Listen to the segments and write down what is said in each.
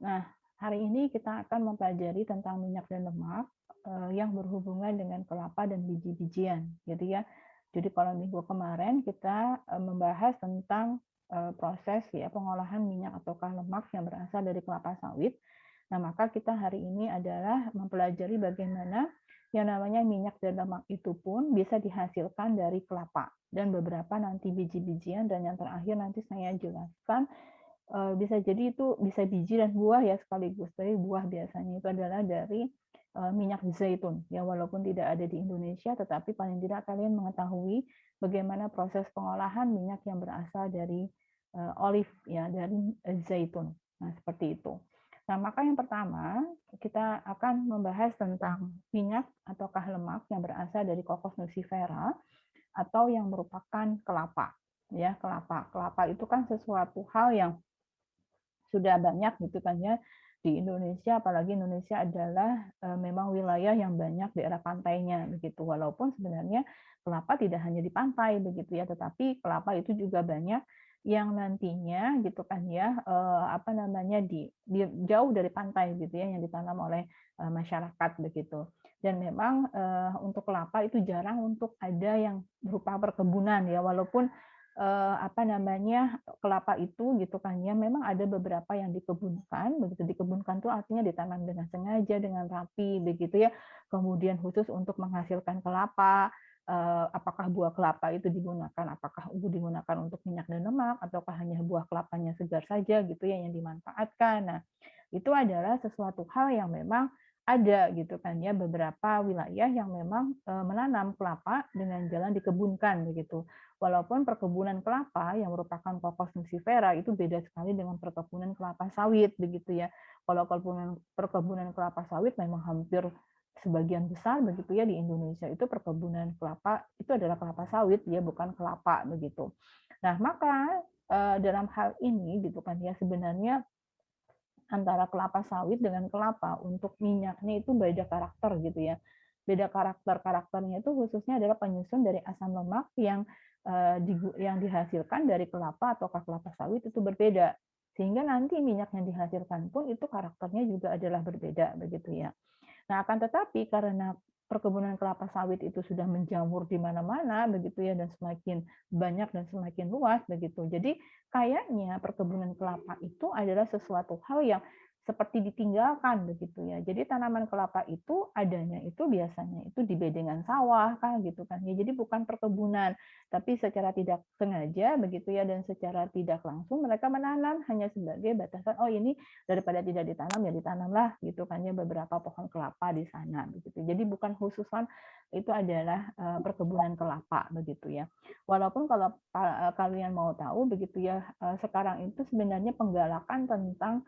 Nah, hari ini kita akan mempelajari tentang minyak dan lemak yang berhubungan dengan kelapa dan biji-bijian, gitu ya. Jadi kalau minggu kemarin kita membahas tentang proses ya pengolahan minyak ataukah lemak yang berasal dari kelapa sawit. Nah, maka kita hari ini adalah mempelajari bagaimana yang namanya minyak dan lemak itu pun bisa dihasilkan dari kelapa dan beberapa nanti biji-bijian, dan yang terakhir nanti saya jelaskan bisa jadi itu bisa biji dan buah ya sekaligus, tapi buah biasanya itu adalah dari minyak zaitun. Ya walaupun tidak ada di Indonesia, tetapi paling tidak kalian mengetahui bagaimana proses pengolahan minyak yang berasal dari olive ya, dari zaitun. Nah, seperti itu. Nah, maka yang pertama kita akan membahas tentang minyak ataukah lemak yang berasal dari Cocos nucifera atau yang merupakan kelapa. Ya, kelapa. Kelapa itu kan sesuatu hal yang sudah banyak gitu kan ya di Indonesia, apalagi Indonesia adalah memang wilayah yang banyak daerah pantainya begitu. Walaupun sebenarnya kelapa tidak hanya di pantai begitu ya, tetapi kelapa itu juga banyak yang nantinya gitu kan ya apa namanya di jauh dari pantai gitu ya yang ditanam oleh masyarakat begitu. Dan memang untuk kelapa itu jarang untuk ada yang berupa perkebunan ya, walaupun apa namanya, kelapa itu gitu kan ya, memang ada beberapa yang dikebunkan, begitu dikebunkan tuh artinya ditanam dengan sengaja, dengan rapi begitu ya. Kemudian khusus untuk menghasilkan kelapa, apakah buah kelapa itu digunakan, apakah digunakan untuk minyak dan lemak, ataukah hanya buah kelapanya segar saja gitu ya yang dimanfaatkan. Nah, itu adalah sesuatu hal yang memang ada gitu kan ya, beberapa wilayah yang memang menanam kelapa dengan jalan dikebunkan begitu. Walaupun perkebunan kelapa yang merupakan Cocos nucifera itu beda sekali dengan perkebunan kelapa sawit begitu ya. Kalau perkebunan kelapa sawit memang hampir sebagian besar begitu ya di Indonesia itu perkebunan kelapa itu adalah kelapa sawit ya, bukan kelapa begitu. Nah, maka dalam hal ini gitu kan ya, sebenarnya antara kelapa sawit dengan kelapa untuk minyaknya itu beda karakter gitu ya. Beda karakternya itu khususnya adalah penyusun dari asam lemak yang dihasilkan dari kelapa atau kelapa sawit itu berbeda. Sehingga nanti minyak yang dihasilkan pun itu karakternya juga adalah berbeda begitu ya. Nah, akan tetapi karena perkebunan kelapa sawit itu sudah menjamur di mana-mana begitu ya, dan semakin banyak dan semakin luas begitu. Jadi kayaknya perkebunan kelapa itu adalah sesuatu hal yang seperti ditinggalkan begitu ya. Jadi tanaman kelapa itu adanya itu biasanya itu di bedengan sawah kan gitu kan ya. Jadi bukan perkebunan, tapi secara tidak sengaja begitu ya, dan secara tidak langsung mereka menanam hanya sebagai batasan, oh ini daripada tidak ditanam ya ditanamlah gitu kan ya beberapa pohon kelapa di sana begitu. Jadi bukan khususan itu adalah perkebunan kelapa begitu ya. Walaupun kalau kalian mau tahu begitu ya, sekarang itu sebenarnya penggalakan tentang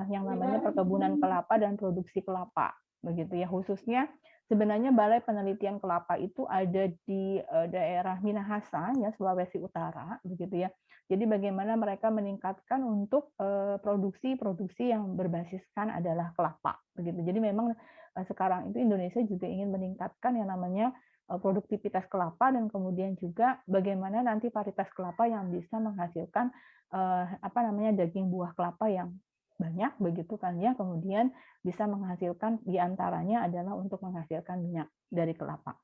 yang namanya perkebunan kelapa dan produksi kelapa begitu ya, khususnya sebenarnya Balai Penelitian Kelapa itu ada di daerah Minahasa ya, Sulawesi Utara begitu ya. Jadi bagaimana mereka meningkatkan untuk produksi-produksi yang berbasiskan adalah kelapa begitu. Jadi memang sekarang itu Indonesia juga ingin meningkatkan yang namanya produktivitas kelapa, dan kemudian juga bagaimana nanti varietas kelapa yang bisa menghasilkan apa namanya daging buah kelapa yang banyak begitu kan ya, kemudian bisa menghasilkan diantaranya adalah untuk menghasilkan minyak dari kelapa.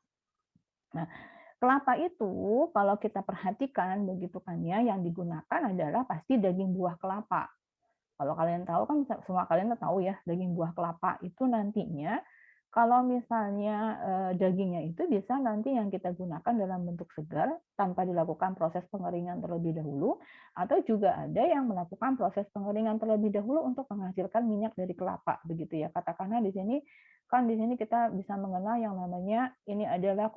Nah, kelapa itu kalau kita perhatikan begitu kan ya, yang digunakan adalah pasti daging buah kelapa. Kalau kalian tahu kan semua kalian tahu ya, daging buah kelapa itu nantinya kalau misalnya dagingnya itu bisa nanti yang kita gunakan dalam bentuk segar tanpa dilakukan proses pengeringan terlebih dahulu, atau juga ada yang melakukan proses pengeringan terlebih dahulu untuk menghasilkan minyak dari kelapa begitu ya. Katakanlah di sini kita bisa mengenal yang namanya ini adalah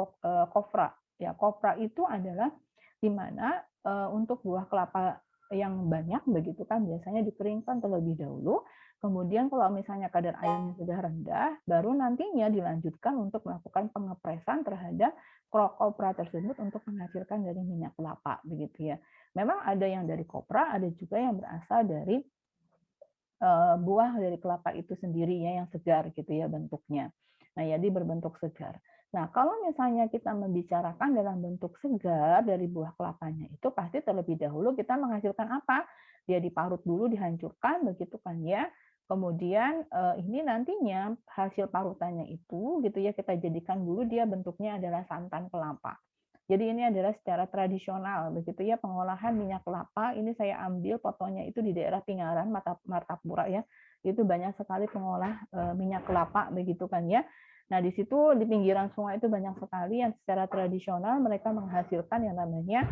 kopra. Ya, kopra itu adalah di mana untuk buah kelapa yang banyak begitu kan biasanya dikeringkan terlebih dahulu. Kemudian kalau misalnya kadar airnya sudah rendah, baru nantinya dilanjutkan untuk melakukan pengepresan terhadap kopra tersebut untuk menghasilkan dari minyak kelapa begitu ya. Memang ada yang dari kopra, ada juga yang berasal dari buah dari kelapa itu sendiri ya yang segar gitu ya bentuknya. Nah, jadi berbentuk segar. Nah, kalau misalnya kita membicarakan dalam bentuk segar dari buah kelapanya itu pasti terlebih dahulu kita menghasilkan apa? Dia diparut dulu, dihancurkan begitu kan ya. Kemudian ini nantinya hasil parutannya itu gitu ya kita jadikan dulu dia bentuknya adalah santan kelapa. Jadi ini adalah secara tradisional begitu ya pengolahan minyak kelapa. Ini saya ambil fotonya itu di daerah Pingaran, Martapura ya. Itu banyak sekali pengolah minyak kelapa begitu kan ya. Nah, di situ di pinggiran sungai itu banyak sekali yang secara tradisional mereka menghasilkan yang namanya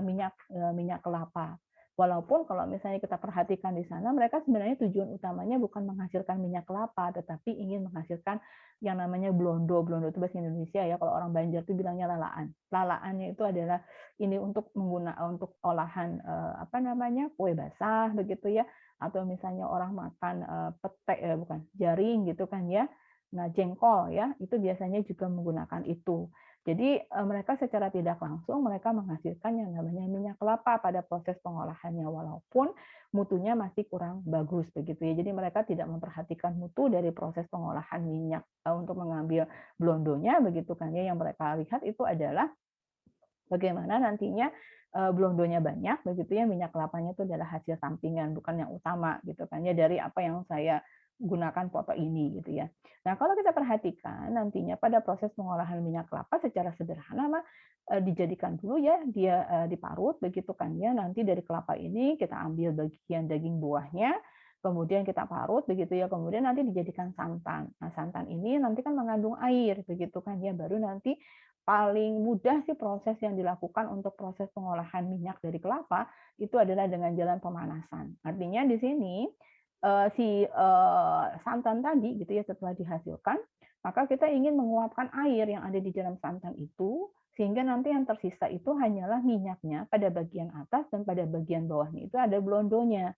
minyak kelapa. Walaupun kalau misalnya kita perhatikan di sana, mereka sebenarnya tujuan utamanya bukan menghasilkan minyak kelapa, tetapi ingin menghasilkan yang namanya blondo. Blondo itu bahasa Indonesia ya. Kalau orang Banjar itu bilangnya lalaan. Lalaannya itu adalah ini untuk untuk olahan apa namanya kue basah begitu ya, atau misalnya orang makan petek bukan jaring gitu kan ya. Nah jengkol ya itu biasanya juga menggunakan itu. Jadi mereka secara tidak langsung mereka menghasilkan yang namanya minyak kelapa pada proses pengolahannya walaupun mutunya masih kurang bagus begitu ya. Jadi mereka tidak memperhatikan mutu dari proses pengolahan minyak untuk mengambil blondonya begitu kan ya. Yang mereka lihat itu adalah bagaimana nantinya blondonya banyak begitu ya, minyak kelapanya itu adalah hasil sampingan bukan yang utama gitu kan ya dari apa yang saya gunakan foto ini gitu ya. Nah, kalau kita perhatikan nantinya pada proses pengolahan minyak kelapa secara sederhana mah dijadikan dulu ya dia diparut begitu kan ya. Nanti dari kelapa ini kita ambil bagian daging buahnya, kemudian kita parut begitu ya. Kemudian nanti dijadikan santan. Nah, santan ini nanti kan mengandung air begitu kan ya. Baru nanti paling mudah sih proses yang dilakukan untuk proses pengolahan minyak dari kelapa itu adalah dengan jalan pemanasan. Artinya di sini si santan tadi gitu ya setelah dihasilkan, maka kita ingin menguapkan air yang ada di dalam santan itu sehingga nanti yang tersisa itu hanyalah minyaknya pada bagian atas dan pada bagian bawahnya itu ada blondonya.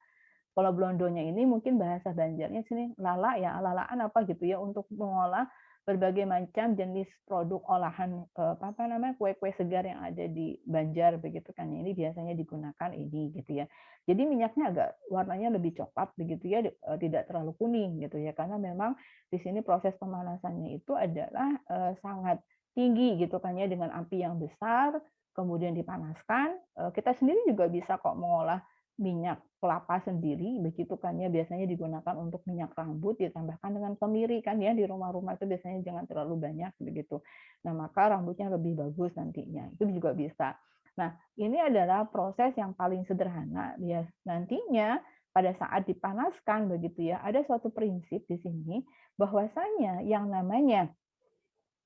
Kalau blondonya ini mungkin bahasa Banjarnya sini lala ya, lalaan apa gitu ya untuk mengolah berbagai macam jenis produk olahan apa namanya kue-kue segar yang ada di Banjar begitu kan. Ini biasanya digunakan ini gitu ya. Jadi minyaknya agak warnanya lebih coklat begitu ya, tidak terlalu kuning gitu ya karena memang di sini proses pemanasannya itu adalah sangat tinggi gitu kan ya dengan api yang besar kemudian dipanaskan. Kita sendiri juga bisa kok mengolah minyak kelapa sendiri begitu kan ya biasanya digunakan untuk minyak rambut ditambahkan dengan kemiri kan ya di rumah-rumah itu biasanya jangan terlalu banyak begitu. Nah, maka rambutnya lebih bagus nantinya. Itu juga bisa. Nah, ini adalah proses yang paling sederhana ya. Nantinya pada saat dipanaskan begitu ya, ada suatu prinsip di sini bahwasanya yang namanya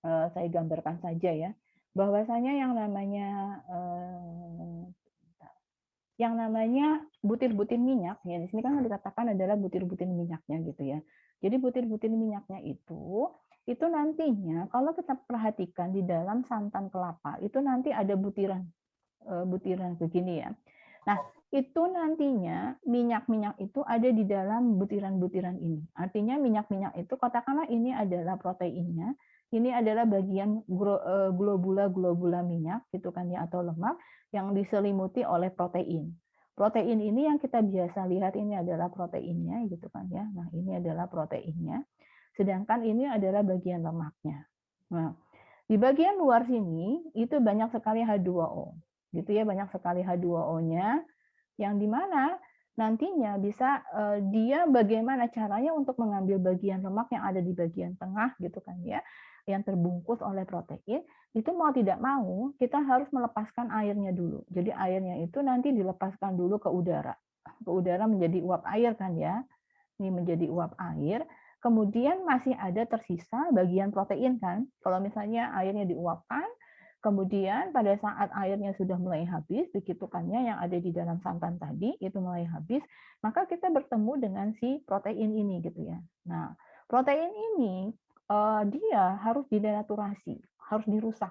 saya gambarkan saja ya, bahwasanya yang namanya butir-butir minyak, ya di sini kan dikatakan adalah butir-butir minyaknya gitu ya. Jadi butir-butir minyaknya itu nantinya kalau kita perhatikan di dalam santan kelapa, itu nanti ada butiran butiran begini ya. Nah, itu nantinya minyak-minyak itu ada di dalam butiran-butiran ini. Artinya minyak-minyak itu katakanlah ini adalah proteinnya, ini adalah bagian globula-globula minyak gitu kan ya atau lemak yang diselimuti oleh protein. Protein ini yang kita biasa lihat ini adalah proteinnya gitu kan ya. Nah, ini adalah proteinnya. Sedangkan ini adalah bagian lemaknya. Nah, di bagian luar sini itu banyak sekali H2O. Gitu ya, banyak sekali H2O-nya yang di mana nantinya bisa dia bagaimana caranya untuk mengambil bagian lemak yang ada di bagian tengah gitu kan ya, yang terbungkus oleh protein, itu mau tidak mau kita harus melepaskan airnya dulu. Jadi airnya itu nanti dilepaskan dulu ke udara. Ke udara menjadi uap air kan ya. Ini menjadi uap air, kemudian masih ada tersisa bagian protein kan. Kalau misalnya airnya diuapkan, kemudian pada saat airnya sudah mulai habis, begitu kan ya yang ada di dalam santan tadi itu mulai habis, maka kita bertemu dengan si protein ini gitu ya. Nah, protein ini dia harus didenaturasi, harus dirusak.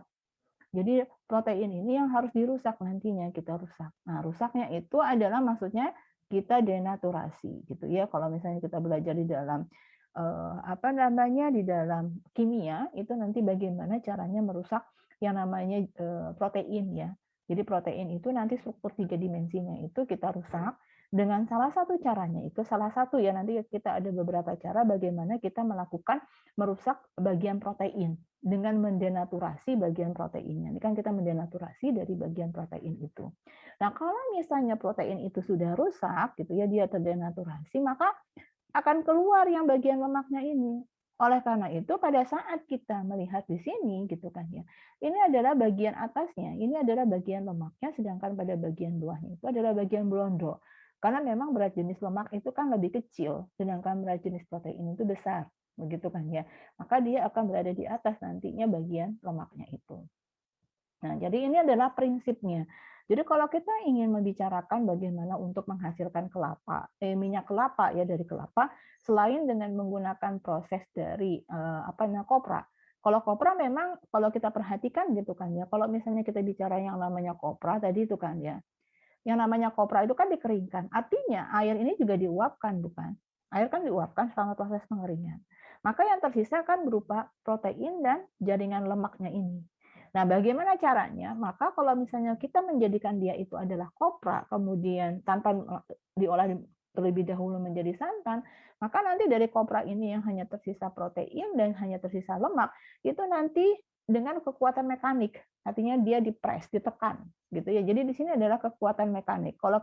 Jadi protein ini yang harus dirusak nantinya kita rusak. Nah, rusaknya itu adalah maksudnya kita denaturasi gitu ya. Kalau misalnya kita belajar di dalam apa namanya di dalam kimia itu nanti bagaimana caranya merusak yang namanya protein ya. Jadi protein itu nanti struktur tiga dimensinya itu kita rusak dengan salah satu caranya itu salah satu ya nanti kita ada beberapa cara bagaimana kita melakukan merusak bagian protein dengan mendenaturasi bagian proteinnya. Ini kan kita mendenaturasi dari bagian protein itu. Nah, kalau misalnya protein itu sudah rusak gitu ya, dia terdenaturasi, maka akan keluar yang bagian lemaknya ini. Oleh karena itu pada saat kita melihat di sini gitu kan ya, ini adalah bagian atasnya, ini adalah bagian lemaknya, sedangkan pada bagian bawahnya itu adalah bagian blondo. Karena memang berat jenis lemak itu kan lebih kecil, sedangkan berat jenis protein itu besar, begitu kan ya. Maka dia akan berada di atas nantinya bagian lemaknya itu. Nah, jadi ini adalah prinsipnya. Jadi kalau kita ingin membicarakan bagaimana untuk menghasilkan minyak kelapa ya dari kelapa, selain dengan menggunakan proses dari kopra. Kalau kopra memang kalau kita perhatikan gitu kan ya, kalau misalnya kita bicara yang namanya kopra tadi itu kan ya, yang namanya kopra itu kan dikeringkan. Artinya air ini juga diuapkan bukan? Air kan diuapkan selama proses pengeringan. Maka yang tersisa kan berupa protein dan jaringan lemaknya ini. Nah, bagaimana caranya? Maka kalau misalnya kita menjadikan dia itu adalah kopra, kemudian tanpa diolah terlebih dahulu menjadi santan, maka nanti dari kopra ini yang hanya tersisa protein dan hanya tersisa lemak, itu nanti dengan kekuatan mekanik, artinya dia dipres, ditekan, gitu ya. Jadi di sini adalah kekuatan mekanik. Kalau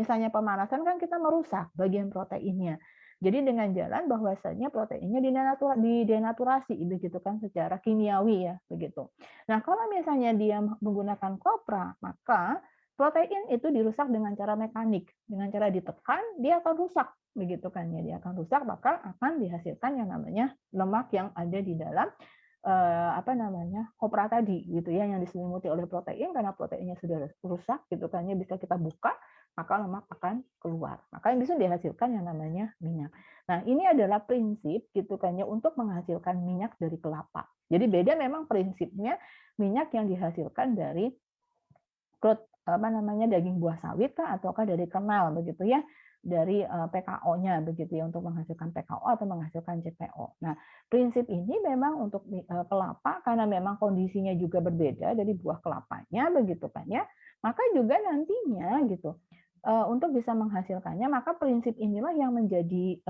misalnya pemanasan kan kita merusak bagian proteinnya. Jadi dengan jalan bahwasanya proteinnya didenaturasi begitu kan secara kimiawi ya begitu. Nah, kalau misalnya dia menggunakan kopra, maka protein itu dirusak dengan cara mekanik, dengan cara ditekan dia akan rusak begitu kan ya, dia akan rusak maka akan dihasilkan yang namanya lemak yang ada di dalam kopra tadi gitu ya, yang diselimuti oleh protein karena proteinnya sudah rusak gitu kan ya, bisa kita buka maka lemak akan keluar. Maka yang bisa dihasilkan yang namanya minyak. Nah, ini adalah prinsip gitu kan ya untuk menghasilkan minyak dari kelapa. Jadi beda memang prinsipnya minyak yang dihasilkan dari daging buah sawit kah ataukah dari kernel begitu ya, dari PKO-nya begitu ya untuk menghasilkan PKO atau menghasilkan CPO. Nah, prinsip ini memang untuk kelapa karena memang kondisinya juga berbeda dari buah kelapanya begitu kan ya. Maka juga nantinya gitu untuk bisa menghasilkannya maka prinsip inilah yang menjadi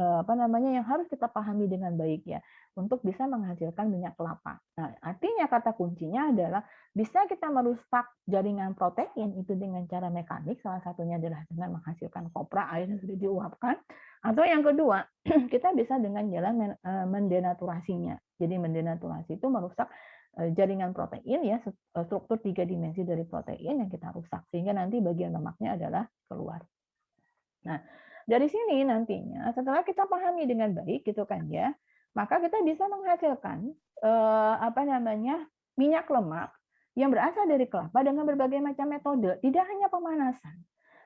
yang harus kita pahami dengan baik ya untuk bisa menghasilkan minyak kelapa. Nah, artinya kata kuncinya adalah bisa kita merusak jaringan protein itu dengan cara mekanik, salah satunya adalah dengan menghasilkan kopra, air yang sudah diuapkan, atau yang kedua, kita bisa dengan jalan mendenaturasinya. Jadi mendenaturasi itu merusak jaringan protein ya, struktur 3 dimensi dari protein yang kita rusak, sehingga nanti bagian lemaknya adalah keluar. Nah, dari sini nantinya setelah kita pahami dengan baik gitu kan ya, maka kita bisa menghasilkan minyak lemak yang berasal dari kelapa dengan berbagai macam metode, tidak hanya pemanasan.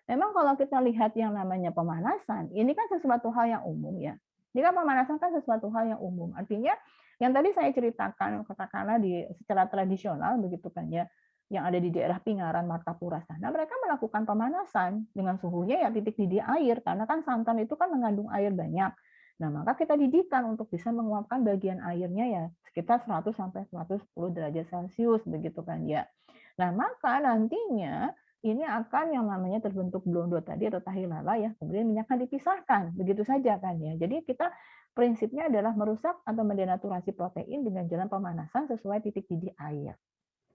Memang kalau kita lihat yang namanya pemanasan, ini kan sesuatu hal yang umum ya. Ini kan pemanasan kan sesuatu hal yang umum. Artinya yang tadi saya ceritakan katakanlah secara tradisional begitu kan ya, yang ada di daerah Pingaran, Martapura sana, mereka melakukan pemanasan dengan suhunya ya titik didih air karena kan santan itu kan mengandung air banyak. Nah, maka kita didihkan untuk bisa menguapkan bagian airnya ya sekitar 100 sampai 110 derajat Celcius begitu kan ya. Nah, maka nantinya ini akan yang namanya terbentuk blondo tadi atau tahi lala ya, kemudian minyaknya dipisahkan, begitu saja kan ya. Jadi kita prinsipnya adalah merusak atau mendenaturasi protein dengan jalan pemanasan sesuai titik didih air.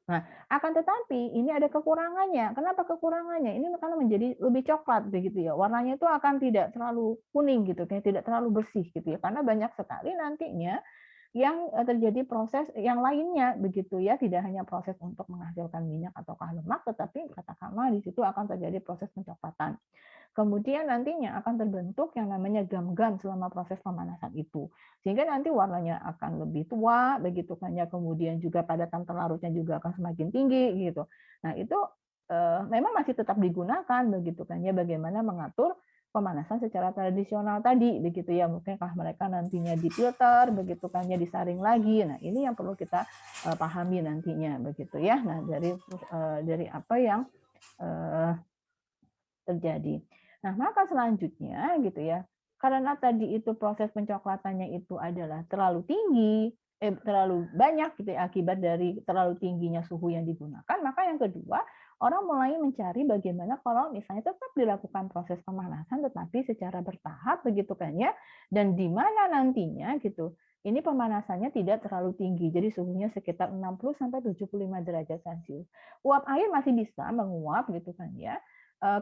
Nah, akan tetapi ini ada kekurangannya. Kenapa kekurangannya? Ini karena menjadi lebih coklat begitu ya. Warnanya itu akan tidak terlalu kuning gitu, kayak tidak terlalu bersih gitu ya. Karena banyak sekali nantinya yang terjadi proses yang lainnya begitu ya, tidak hanya proses untuk menghasilkan minyak ataukah lemak, tetapi katakanlah di situ akan terjadi proses pencoklatan. Kemudian nantinya akan terbentuk yang namanya gam-gam selama proses pemanasan itu. Sehingga nanti warnanya akan lebih tua, begitu kan ya, kemudian juga padatan terlarutnya juga akan semakin tinggi gitu. Nah, itu memang masih tetap digunakan begitu kan ya, bagaimana mengatur pemanasan secara tradisional tadi begitu ya, mungkinkah mereka nantinya difilter begitu kan ya, disaring lagi. Nah, ini yang perlu kita pahami nantinya begitu ya. Nah, dari apa yang terjadi. Nah, maka selanjutnya gitu ya, karena tadi itu proses pencoklatannya itu adalah terlalu banyak gitu ya, akibat dari terlalu tingginya suhu yang digunakan, maka yang kedua, orang mulai mencari bagaimana kalau misalnya tetap dilakukan proses pemanasan tetapi secara bertahap begitu kan ya, dan di mana nantinya gitu, ini pemanasannya tidak terlalu tinggi, jadi suhunya sekitar 60 sampai 75 derajat Celcius. Uap air masih bisa menguap gitu kan ya,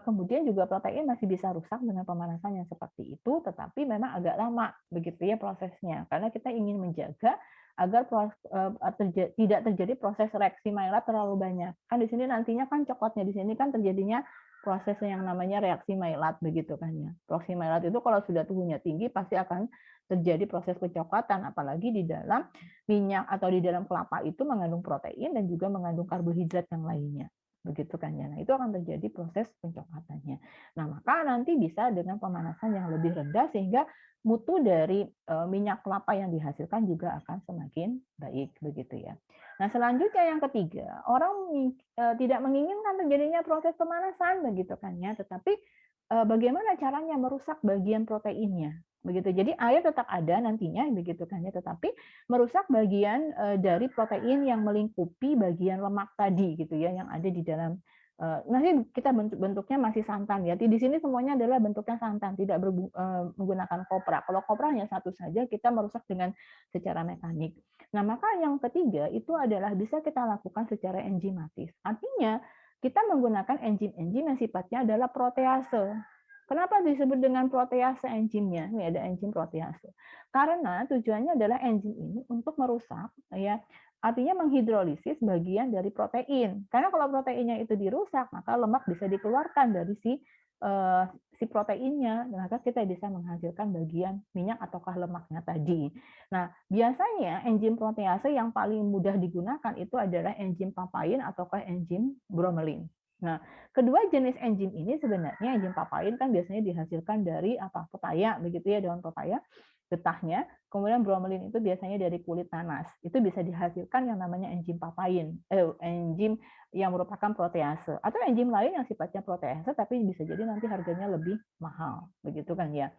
kemudian juga protein masih bisa rusak dengan pemanasan yang seperti itu, tetapi memang agak lama begitu ya prosesnya. Karena kita ingin menjaga agar tidak terjadi proses reaksi maillard terlalu banyak. Kan di sini nantinya kan coklatnya di sini kan terjadinya proses yang namanya reaksi maillard begitu kan ya. Reaksi maillard itu kalau sudah suhunya tinggi pasti akan terjadi proses kecoklatan, apalagi di dalam minyak atau di dalam kelapa itu mengandung protein dan juga mengandung karbohidrat yang lainnya. Begitu kan ya. Nah, itu akan terjadi proses pencoklatannya. Nah, maka nanti bisa dengan pemanasan yang lebih rendah sehingga mutu dari minyak kelapa yang dihasilkan juga akan semakin baik begitu ya. Nah, selanjutnya yang ketiga, orang tidak menginginkan terjadinya proses pemanasan begitu kan ya, tetapi bagaimana caranya merusak bagian proteinnya begitu. Jadi air tetap ada nantinya begitu kan ya, tetapi merusak bagian dari protein yang melingkupi bagian lemak tadi gitu ya yang ada di dalam nanti kita bentuknya masih santan ya. Di sini semuanya adalah bentuknya santan, tidak menggunakan kopra. Kalau kopra hanya satu saja kita merusak dengan secara mekanik. Nah, maka yang ketiga itu adalah bisa kita lakukan secara enzimatis. Artinya kita menggunakan enzim-enzim yang sifatnya adalah protease. Kenapa disebut dengan protease enzimnya? Ini ada enzim protease. Karena tujuannya adalah enzim ini untuk merusak ya, artinya menghidrolisis bagian dari protein. Karena kalau proteinnya itu dirusak, maka lemak bisa dikeluarkan dari si proteinnya, maka kita bisa menghasilkan bagian minyak ataukah lemaknya tadi. Nah, biasanya enzim protease yang paling mudah digunakan itu adalah enzim papain ataukah enzim bromelin. Nah, kedua jenis enzim ini sebenarnya enzim papain kan biasanya dihasilkan dari pepaya begitu ya, daun pepaya getahnya. Kemudian bromelin itu biasanya dari kulit nanas. Itu bisa dihasilkan yang namanya enzim papain, enzim yang merupakan protease atau enzim lain yang sifatnya protease tapi bisa jadi nanti harganya lebih mahal, begitu kan ya.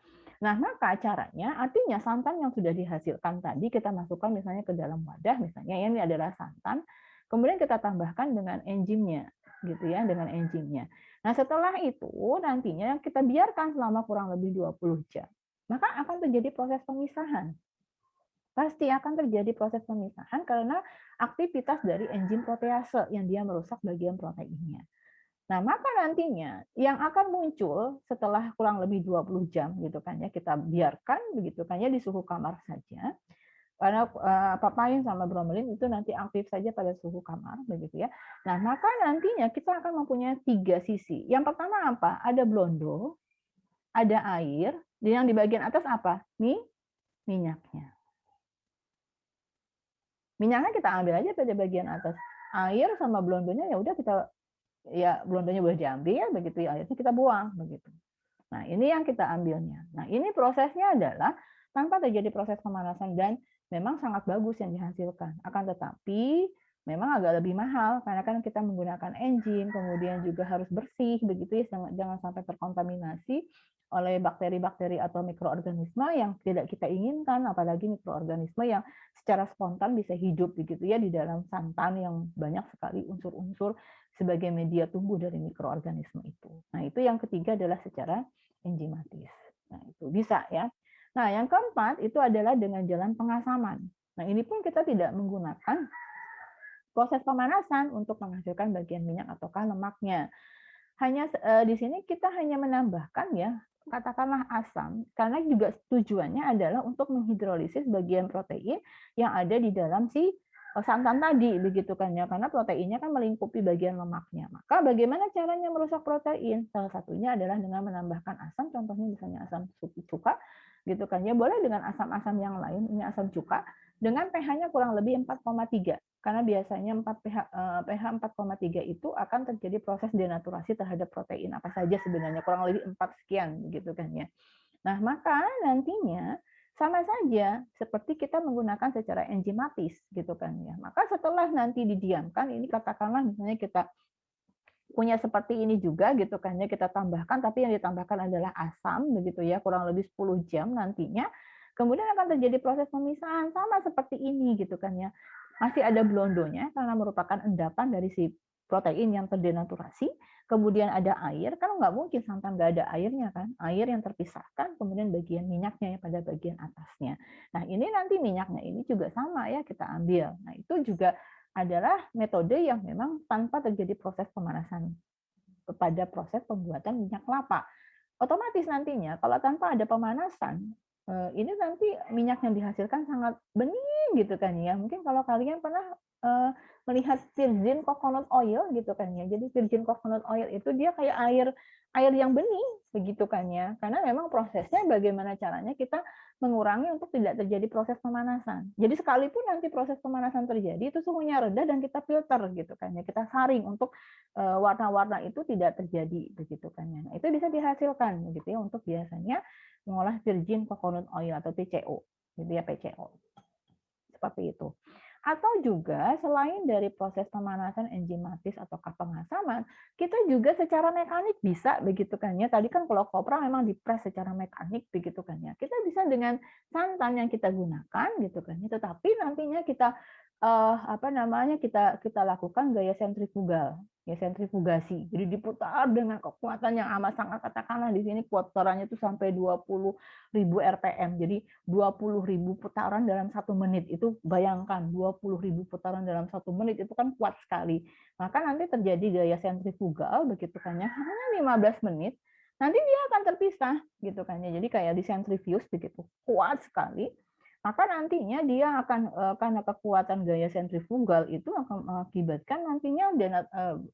Nah, maka caranya artinya santan yang sudah dihasilkan tadi kita masukkan misalnya ke dalam wadah, misalnya ini adalah santan, kemudian kita tambahkan dengan enzimnya gitu ya, dengan enzimnya. Nah, setelah itu nantinya kita biarkan selama kurang lebih 20 jam. Maka akan terjadi proses pemisahan. Pasti akan terjadi proses pemisahan karena aktivitas dari enzim protease yang dia merusak bagian proteinnya. Nah, maka nantinya yang akan muncul setelah kurang lebih 20 jam gitu kan ya, kita biarkan begitu kan ya di suhu kamar saja. Karena papain sama bromelin itu nanti aktif saja pada suhu kamar begitu ya. Nah, maka nantinya kita akan mempunyai 3 sisi. Yang pertama apa? Ada blondo, ada air, dan yang di bagian atas apa? Minyaknya. Minyaknya kita ambil aja pada bagian atas. Air sama blondonya ya udah kita ya blondonya boleh diambil ya begitu ya, airnya kita buang begitu. Nah, ini yang kita ambilnya. Nah, ini prosesnya adalah tanpa terjadi proses pemanasan dan memang sangat bagus yang dihasilkan. Akan tetapi memang agak lebih mahal karena kan kita menggunakan enzim, kemudian juga harus bersih begitu ya, jangan sampai terkontaminasi oleh bakteri-bakteri atau mikroorganisme yang tidak kita inginkan, apalagi mikroorganisme yang secara spontan bisa hidup begitu ya di dalam santan yang banyak sekali unsur-unsur sebagai media tumbuh dari mikroorganisme itu. Nah, itu yang ketiga adalah secara enzimatis. Nah, itu bisa ya. Nah, yang keempat itu adalah dengan jalan pengasaman. Nah, ini pun kita tidak menggunakan proses pemanasan untuk menghasilkan bagian minyak ataukah lemaknya. Hanya di sini kita hanya menambahkan ya, katakanlah asam, karena juga tujuannya adalah untuk menghidrolisis bagian protein yang ada di dalam si santan tadi, begitu kan ya, karena proteinnya kan melingkupi bagian lemaknya. Maka bagaimana caranya merusak protein? Salah satunya adalah dengan menambahkan asam, contohnya misalnya asam cuka, gitu kan ya. Boleh dengan asam-asam yang lain, ini asam cuka, dengan pH-nya kurang lebih 4,3. Karena biasanya pH 4,3 itu akan terjadi proses denaturasi terhadap protein apa saja sebenarnya, kurang lebih 4 sekian gitu kan ya. Nah, maka nantinya sama saja seperti kita menggunakan secara enzimatis gitu kan ya. Maka setelah nanti didiamkan, ini katakanlah misalnya kita punya seperti ini juga gitu kan ya, kita tambahkan tapi yang ditambahkan adalah asam begitu ya, kurang lebih 10 jam nantinya. Kemudian akan terjadi proses pemisahan sama seperti ini gitu kan ya. Masih ada blondonya karena merupakan endapan dari si protein yang terdenaturasi. Kemudian ada air, kan nggak mungkin santan nggak ada airnya kan. Air yang terpisahkan, kemudian bagian minyaknya pada bagian atasnya. Nah, ini nanti minyaknya ini juga sama ya kita ambil. Nah, itu juga adalah metode yang memang tanpa terjadi proses pemanasan pada proses pembuatan minyak kelapa. Otomatis nantinya kalau tanpa ada pemanasan, ini nanti minyak yang dihasilkan sangat bening gitu kan ya. Mungkin kalau kalian pernah, melihat virgin coconut oil gitu kan ya. Jadi virgin coconut oil itu dia kayak air air yang bening begitu kan ya. Karena memang prosesnya bagaimana caranya kita mengurangi untuk tidak terjadi proses pemanasan. Jadi sekalipun nanti proses pemanasan terjadi itu suhunya rendah dan kita filter gitu kan ya. Kita saring untuk warna-warna itu tidak terjadi begitu kan ya. Nah, itu bisa dihasilkan begitu ya untuk biasanya mengolah virgin coconut oil atau PCO gitu ya, PCO. Seperti itu. Atau juga selain dari proses pemanasan enzimatis atau pengasaman, kita juga secara mekanik bisa begitu kan ya. Tadi kan kalau kopra memang dipres secara mekanik begitu kan ya. Kita bisa dengan santan yang kita gunakan gitu kan ya. Tetapi nantinya kita kita lakukan gaya sentrifugal, ya sentrifugasi. Jadi diputar dengan kekuatan yang amat sangat, katakanlah di sini putarannya itu sampai 20.000 rpm. Jadi 20.000 putaran dalam 1 menit. Itu bayangkan 20.000 putaran dalam 1 menit itu kan kuat sekali. Maka nanti terjadi gaya sentrifugal begitu kan ya. Hanya 15 menit nanti dia akan terpisah gitu kan ya. Jadi kayak di sentrifuge begitu. Kuat sekali. Maka nantinya dia akan karena kekuatan gaya sentrifugal itu akan mengakibatkan nantinya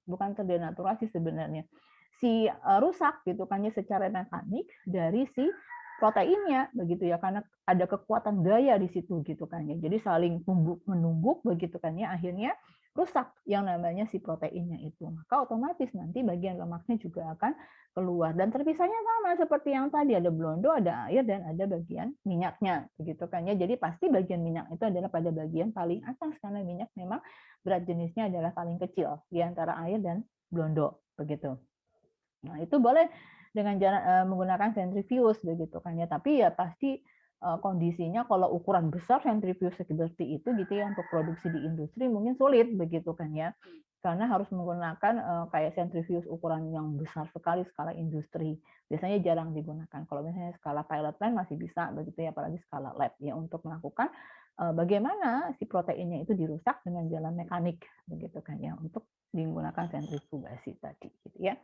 bukan terdenaturasi sebenarnya. Si rusak gitu kan ya secara mekanik dari si proteinnya begitu ya, karena ada kekuatan gaya di situ gitu kan ya. Jadi saling menumbuk begitu kan ya, akhirnya rusak yang namanya si proteinnya itu. Maka otomatis nanti bagian lemaknya juga akan keluar dan terpisahnya sama seperti yang tadi, ada blondo, ada air dan ada bagian minyaknya begitu kan ya. Jadi pasti bagian minyak itu adalah pada bagian paling atas karena minyak memang berat jenisnya adalah paling kecil di antara air dan blondo begitu. Nah, itu boleh dengan menggunakan sentrifuge begitu kan ya. Tapi ya pasti kondisinya kalau ukuran besar sentrifuge seperti itu gitu ya untuk produksi di industri mungkin sulit begitu kan ya. Karena harus menggunakan kayak sentrifuge ukuran yang besar sekali skala industri. Biasanya jarang digunakan. Kalau misalnya skala pilot line masih bisa begitu ya, apalagi skala lab ya untuk melakukan bagaimana si proteinnya itu dirusak dengan jalan mekanik begitu kan ya untuk digunakan sentrifugasi tadi gitu ya.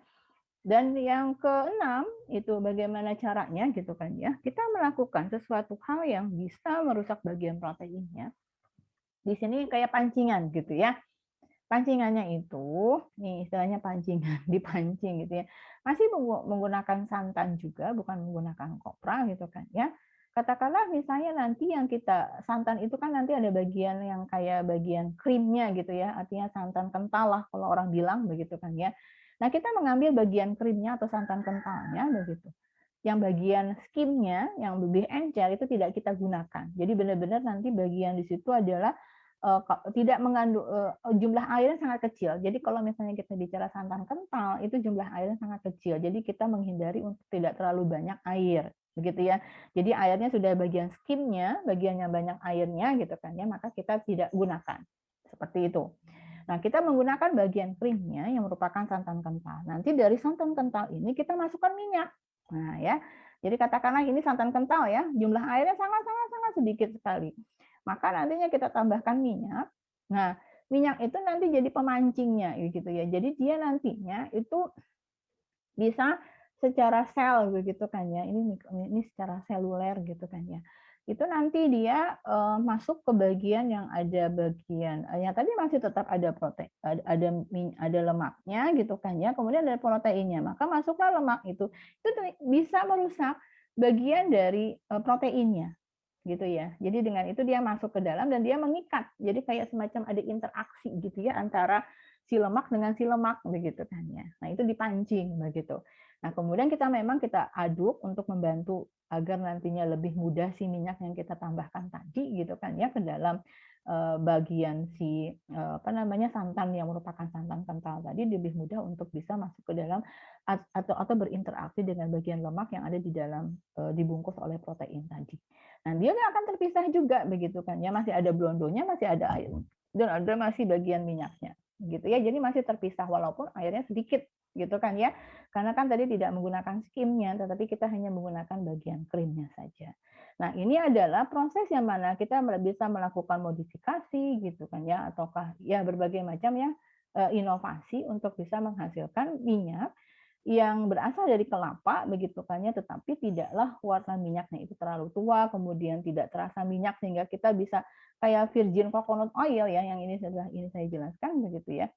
Dan yang keenam itu bagaimana caranya gitu kan ya. Kita melakukan sesuatu hal yang bisa merusak bagian proteinnya. Di sini kayak pancingan gitu ya. Pancingannya itu, nih istilahnya pancingan, dipancing gitu ya. Masih menggunakan santan juga, bukan menggunakan kopra gitu kan ya. Katakanlah misalnya nanti yang kita santan itu kan nanti ada bagian yang kayak bagian krimnya gitu ya, artinya santan kental lah kalau orang bilang begitu kan ya. Nah, kita mengambil bagian krimnya atau santan kentalnya begitu. Yang bagian skimnya yang lebih encer itu tidak kita gunakan. Jadi benar-benar nanti bagian di situ adalah tidak mengandung jumlah airnya sangat kecil. Jadi kalau misalnya kita bicara santan kental itu jumlah airnya sangat kecil. Jadi kita menghindari untuk tidak terlalu banyak air, begitu ya. Jadi airnya sudah bagian skimnya, bagian yang banyak airnya gitu kan ya, maka kita tidak gunakan. Seperti itu. Nah, kita menggunakan bagian krimnya yang merupakan santan kental. Nanti dari santan kental ini kita masukkan minyak. Nah, ya. Jadi katakanlah ini santan kental ya, jumlah airnya sangat sedikit sekali. Maka nantinya kita tambahkan minyak. Nah, minyak itu nanti jadi pemancingnya gitu ya. Jadi dia nantinya itu bisa secara sel begitu kan ya. Ini secara seluler gitu kan ya. Itu nanti dia masuk ke bagian yang ada bagian yang tadi masih tetap ada protein, ada lemaknya gitu kan ya. Kemudian ada proteinnya. Maka masuklah lemak itu bisa merusak bagian dari proteinnya gitu ya. Jadi dengan itu dia masuk ke dalam dan dia mengikat. Jadi kayak semacam ada interaksi gitu ya antara si lemak dengan si lemak begitu kan ya. Nah, itu dipancing begitu. Nah, kemudian kita aduk untuk membantu agar nantinya lebih mudah si minyak yang kita tambahkan tadi gitu kan ya ke dalam bagian si santan yang merupakan santan kental tadi lebih mudah untuk bisa masuk ke dalam atau berinteraksi dengan bagian lemak yang ada di dalam dibungkus oleh protein tadi. Nah, dia nggak akan terpisah juga begitu kan ya, masih ada blondonya, masih ada air dan ada masih bagian minyaknya gitu ya. Jadi masih terpisah walaupun airnya sedikit gitu kan ya. Karena kan tadi tidak menggunakan skimnya, tetapi kita hanya menggunakan bagian krimnya saja. Nah, ini adalah proses yang mana kita bisa melakukan modifikasi gitu kan ya, ataukah ya berbagai macam ya inovasi untuk bisa menghasilkan minyak yang berasal dari kelapa begitu kan ya, tetapi tidaklah warna minyaknya itu terlalu tua, kemudian tidak terasa minyak sehingga kita bisa kayak virgin coconut oil ya, yang ini saya jelaskan begitu ya.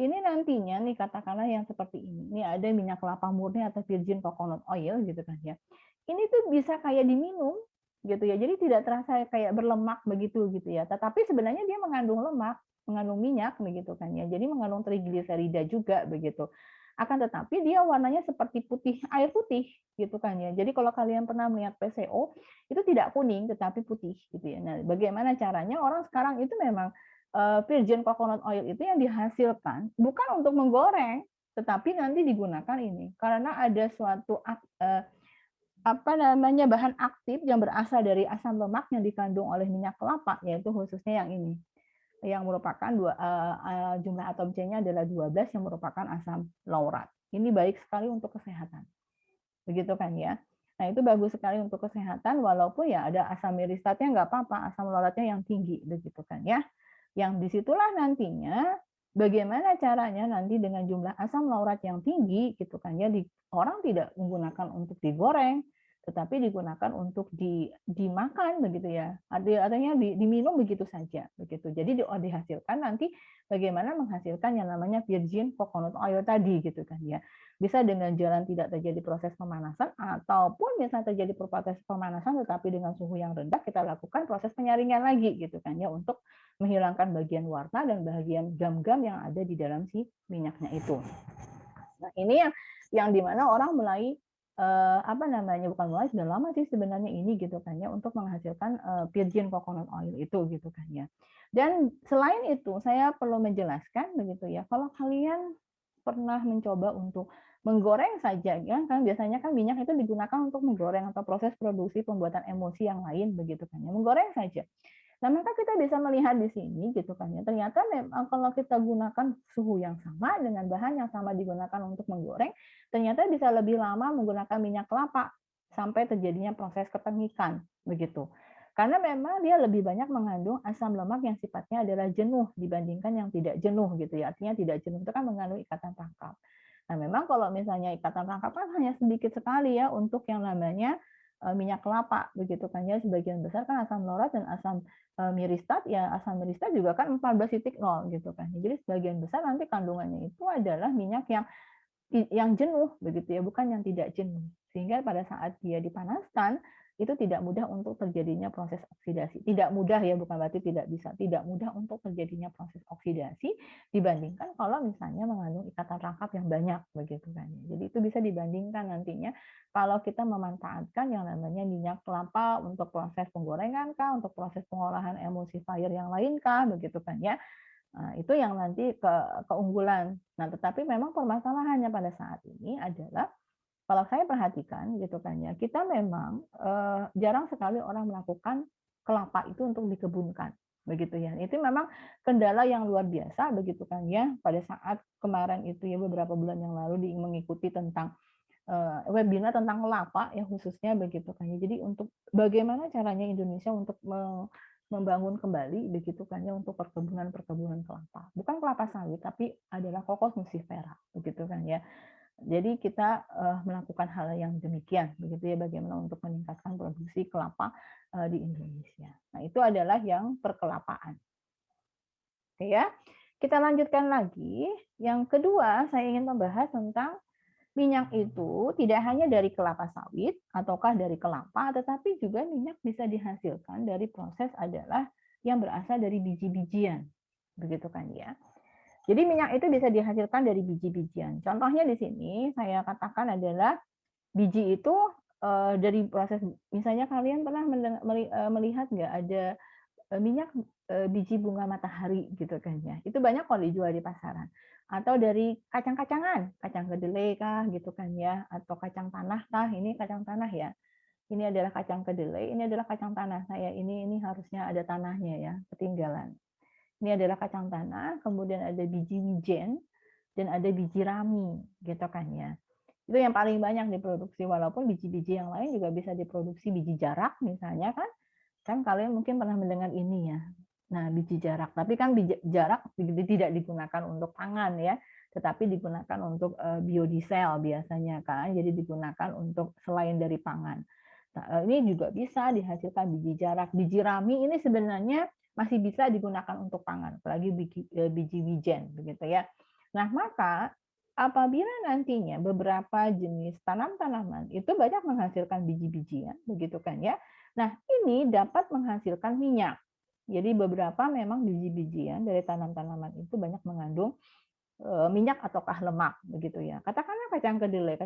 Ini nantinya nih katakanlah yang seperti ini ada minyak kelapa murni atau virgin coconut oil gitu kan ya. Ini tuh bisa kayak diminum gitu ya. Jadi tidak terasa kayak berlemak begitu gitu ya. Tetapi sebenarnya dia mengandung lemak, mengandung minyak begitu kan ya. Jadi mengandung trigliserida juga begitu. Akan tetapi dia warnanya seperti putih, air putih gitu kan ya. Jadi kalau kalian pernah melihat PCO itu tidak kuning tetapi putih gitu ya. Nah, bagaimana caranya orang sekarang itu memang virgin coconut oil itu yang dihasilkan bukan untuk menggoreng, tetapi nanti digunakan ini karena ada suatu apa namanya bahan aktif yang berasal dari asam lemak yang dikandung oleh minyak kelapa, yaitu khususnya yang ini, yang merupakan jumlah atom C-nya adalah 12 yang merupakan asam laurat. Ini baik sekali untuk kesehatan, begitu kan ya. Nah itu bagus sekali untuk kesehatan, walaupun ya ada asam miristatnya nggak apa-apa, asam lauratnya yang tinggi, begitu kan ya. Yang disitulah nantinya bagaimana caranya nanti dengan jumlah asam laurat yang tinggi gitu kan ya, orang tidak menggunakan untuk digoreng, tetapi digunakan untuk dimakan begitu ya. Artinya diminum begitu saja begitu. Jadi dihasilkan nanti bagaimana menghasilkan yang namanya virgin coconut oil tadi gitu kan ya. Bisa dengan jalan tidak terjadi proses pemanasan ataupun misalnya terjadi proses pemanasan tetapi dengan suhu yang rendah kita lakukan proses penyaringan lagi gitu kan ya untuk menghilangkan bagian warna dan bagian gam-gam yang ada di dalam si minyaknya itu. Nah, ini yang dimana orang mulai apa namanya bukan mulai sudah lama sih sebenarnya ini gitu kan ya untuk menghasilkan virgin coconut oil itu gitu kan ya. Dan selain itu saya perlu menjelaskan begitu ya kalau kalian pernah mencoba untuk menggoreng saja ya kan biasanya kan minyak itu digunakan untuk menggoreng atau proses produksi pembuatan emulsi yang lain begitu kan ya menggoreng saja. Nah, maka kita bisa melihat di sini gitu kan ya. Ternyata memang kalau kita gunakan suhu yang sama dengan bahan yang sama digunakan untuk menggoreng, ternyata bisa lebih lama menggunakan minyak kelapa sampai terjadinya proses ketengikan begitu. Karena memang dia lebih banyak mengandung asam lemak yang sifatnya adalah jenuh dibandingkan yang tidak jenuh gitu ya. Artinya tidak jenuh itu kan mengandung ikatan tangkap. Nah, memang kalau misalnya ikatan tangkap kan hanya sedikit sekali ya untuk yang namanya minyak kelapa begitu kan ya. Sebagian besar kan asam laurat dan asam miristat ya asam miristat juga kan 14,0 gitu kan. Jadi sebagian besar nanti kandungannya itu adalah minyak yang jenuh begitu ya, bukan yang tidak jenuh. Sehingga pada saat dia dipanaskan itu tidak mudah untuk terjadinya proses oksidasi. Tidak mudah ya, bukan berarti tidak bisa. Tidak mudah untuk terjadinya proses oksidasi dibandingkan kalau misalnya mengandung ikatan rangkap yang banyak begitu kan. Jadi itu bisa dibandingkan nantinya kalau kita memanfaatkan yang namanya minyak kelapa untuk proses penggorengan kah, untuk proses pengolahan emulsifier yang lain kah begitu kan ya. Nah, itu yang nanti keunggulan. Nah, tetapi memang permasalahannya pada saat ini adalah kalau saya perhatikan gitu kan ya, kita memang jarang sekali orang melakukan kelapa itu untuk dikebunkan begitu ya. Itu memang kendala yang luar biasa begitu kan ya. Pada saat kemarin itu ya beberapa bulan yang lalu mengikuti tentang webinar tentang kelapa ya khususnya begitu kan ya. Jadi untuk bagaimana caranya Indonesia untuk membangun kembali begitu kan ya untuk perkebunan-perkebunan kelapa. Bukan kelapa sawit tapi adalah Cocos musifera begitu kan ya. Jadi kita melakukan hal yang demikian begitu ya bagaimana untuk meningkatkan produksi kelapa di Indonesia. Nah, itu adalah yang perkelapaan. Oke ya. Kita lanjutkan lagi. Yang kedua, saya ingin membahas tentang minyak itu tidak hanya dari kelapa sawit ataukah dari kelapa, tetapi juga minyak bisa dihasilkan dari proses adalah yang berasal dari biji-bijian. Begitu kan ya. Jadi minyak itu bisa dihasilkan dari biji-bijian. Contohnya di sini saya katakan adalah biji itu dari proses misalnya kalian pernah melihat nggak ada minyak biji bunga matahari gitu kan ya. Itu banyak kalau dijual di pasaran. Atau dari kacang-kacangan, kacang kedelai kah gitu kan ya, atau kacang tanah kah? Ini kacang tanah ya. Ini adalah kacang kedelai, ini adalah kacang tanah. Saya ini harusnya ada tanahnya ya, ketinggalan. Ini adalah kacang tanah, kemudian ada biji wijen dan ada biji rami gitu kan ya. Itu yang paling banyak diproduksi walaupun biji-biji yang lain juga bisa diproduksi biji jarak misalnya kan. Kan kalian mungkin pernah mendengar ini ya, Nah, biji jarak, tapi kan jarak tidak digunakan untuk pangan ya, tetapi digunakan untuk biodiesel biasanya kan, jadi digunakan untuk selain dari pangan. Nah, ini juga bisa dihasilkan biji jarak. Biji rami ini sebenarnya masih bisa digunakan untuk pangan, apalagi biji wijen begitu ya. Nah, maka apabila nantinya beberapa jenis tanam-tanaman itu banyak menghasilkan biji-bijian, begitu kan ya. Nah, ini dapat menghasilkan minyak. Jadi beberapa memang biji-bijian dari tanam-tanaman itu banyak mengandung minyak ataukah lemak begitu ya. Katakanlah kacang kedelai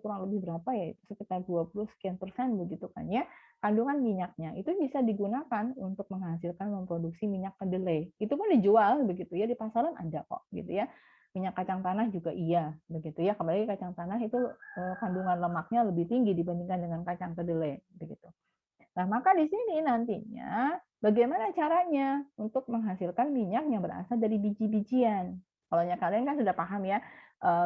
kurang lebih berapa ya, itu sekitar 20 sekian persen begitu kan ya, kandungan minyaknya. Itu bisa digunakan untuk menghasilkan memproduksi minyak kedelai. Itu pun dijual begitu ya, di pasaran ada kok gitu ya. Minyak kacang tanah juga iya begitu ya, apalagi kacang tanah itu kandungan lemaknya lebih tinggi dibandingkan dengan kacang kedelai begitu. Nah, maka di sini nantinya bagaimana caranya untuk menghasilkan minyak yang berasal dari biji-bijian. Kalau kalian kan sudah paham ya,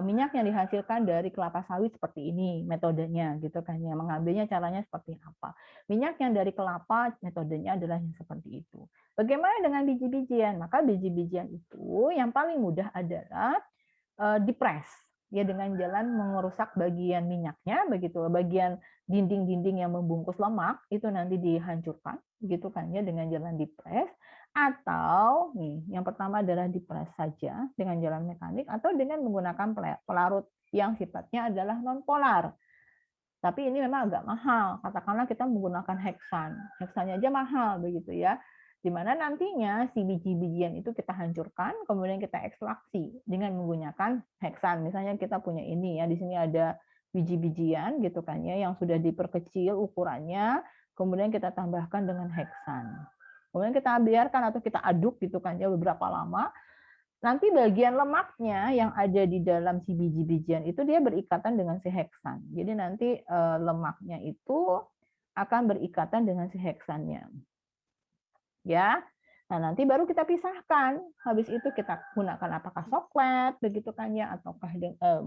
minyak yang dihasilkan dari kelapa sawit seperti ini metodenya gitu kan ya. Mengambilnya caranya seperti apa. Minyak yang dari kelapa metodenya adalah yang seperti itu. Bagaimana dengan biji-bijian? Maka biji-bijian itu yang paling mudah adalah dipres ya dengan jalan mengerusak bagian minyaknya begitu, bagian dinding-dinding yang membungkus lemak itu nanti dihancurkan gitu kan ya dengan jalan dipres, atau nih yang pertama adalah dipres saja dengan jalan mekanik atau dengan menggunakan pelarut yang sifatnya adalah non polar. Tapi ini memang agak mahal. Katakanlah kita menggunakan heksan. Heksannya aja mahal begitu ya. Di mana nantinya si biji-bijian itu kita hancurkan, kemudian kita ekstraksi dengan menggunakan heksan. Misalnya kita punya ini ya, di sini ada biji-bijian gitu kan ya yang sudah diperkecil ukurannya, kemudian kita tambahkan dengan heksan. Kemudian kita biarkan atau kita aduk gitu kan ya beberapa lama. Nanti bagian lemaknya yang ada di dalam si biji-bijian itu dia berikatan dengan si heksan. Jadi nanti lemaknya itu akan berikatan dengan si heksannya. Ya. Nah, nanti baru kita pisahkan. Habis itu kita gunakan apakah soklet begitu kan ya, ataukah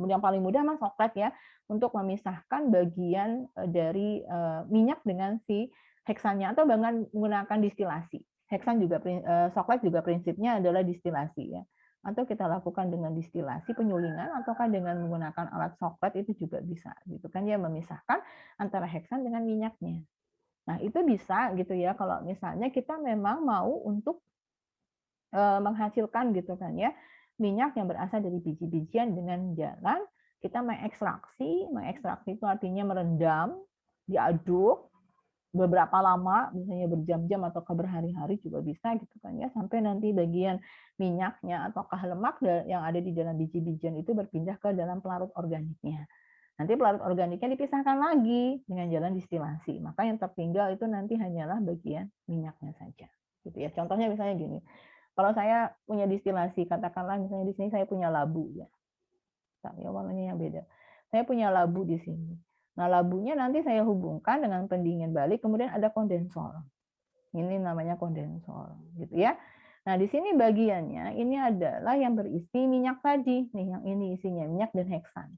yang paling mudah mah soklet ya untuk memisahkan bagian dari minyak dengan si heksannya atau dengan menggunakan distilasi. Heksan juga soklet juga prinsipnya adalah distilasi ya. Atau kita lakukan dengan distilasi penyulingan ataukah dengan menggunakan alat soklet itu juga bisa gitu kan ya, memisahkan antara heksan dengan minyaknya. Nah, itu bisa gitu ya kalau misalnya kita memang mau untuk menghasilkan gitu kan ya minyak yang berasal dari biji-bijian dengan jalan kita mengekstraksi. Mengekstraksi itu artinya merendam, diaduk beberapa lama, misalnya berjam-jam atau berhari-hari juga bisa gitu kan ya, sampai nanti bagian minyaknya ataukah lemak yang ada di dalam biji-bijian itu berpindah ke dalam pelarut organiknya. Nanti pelarut organiknya dipisahkan lagi dengan jalan distilasi. Maka yang tertinggal itu nanti hanyalah bagian minyaknya saja. Gitu ya. Contohnya misalnya gini. Kalau saya punya distilasi, katakanlah misalnya di sini saya punya labu ya. Ya warnanya yang beda. Saya punya labu di sini. Nah, labunya nanti saya hubungkan dengan pendingin balik, kemudian ada kondensor. Ini namanya kondensor, gitu ya. Nah, di sini bagiannya ini adalah yang berisi minyak tadi. Nih, yang ini isinya minyak dan heksan.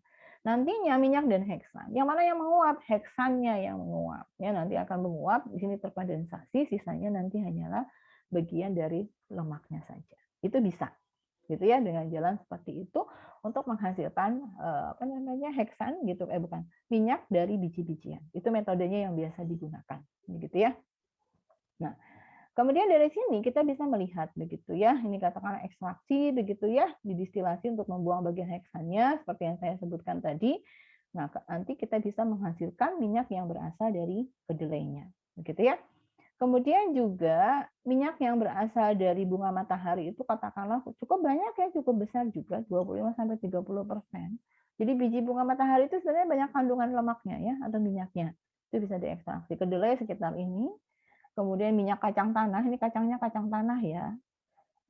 Nantinya minyak dan heksan, yang mana yang menguap? Heksannya yang menguap. Ya, nanti akan menguap, di sini terkondensasi, sisanya nanti hanyalah bagian dari lemaknya saja. Itu bisa gitu ya dengan jalan seperti itu untuk menghasilkan apa namanya heksan gitu bukan minyak dari biji-bijian. Itu metodenya yang biasa digunakan begitu ya. Nah, kemudian dari sini kita bisa melihat begitu ya, ini katakanlah ekstraksi begitu ya, didistilasi untuk membuang bagian heksannya seperti yang saya sebutkan tadi. Nah, nanti kita bisa menghasilkan minyak yang berasal dari kedelainya. Begitu ya. Kemudian juga minyak yang berasal dari bunga matahari itu katakanlah cukup banyak ya, cukup besar juga 25-30%. Jadi biji bunga matahari itu sebenarnya banyak kandungan lemaknya ya atau minyaknya. Itu bisa diekstraksi. Kedelai sekitar ini. Kemudian minyak kacang tanah, ini kacangnya kacang tanah ya.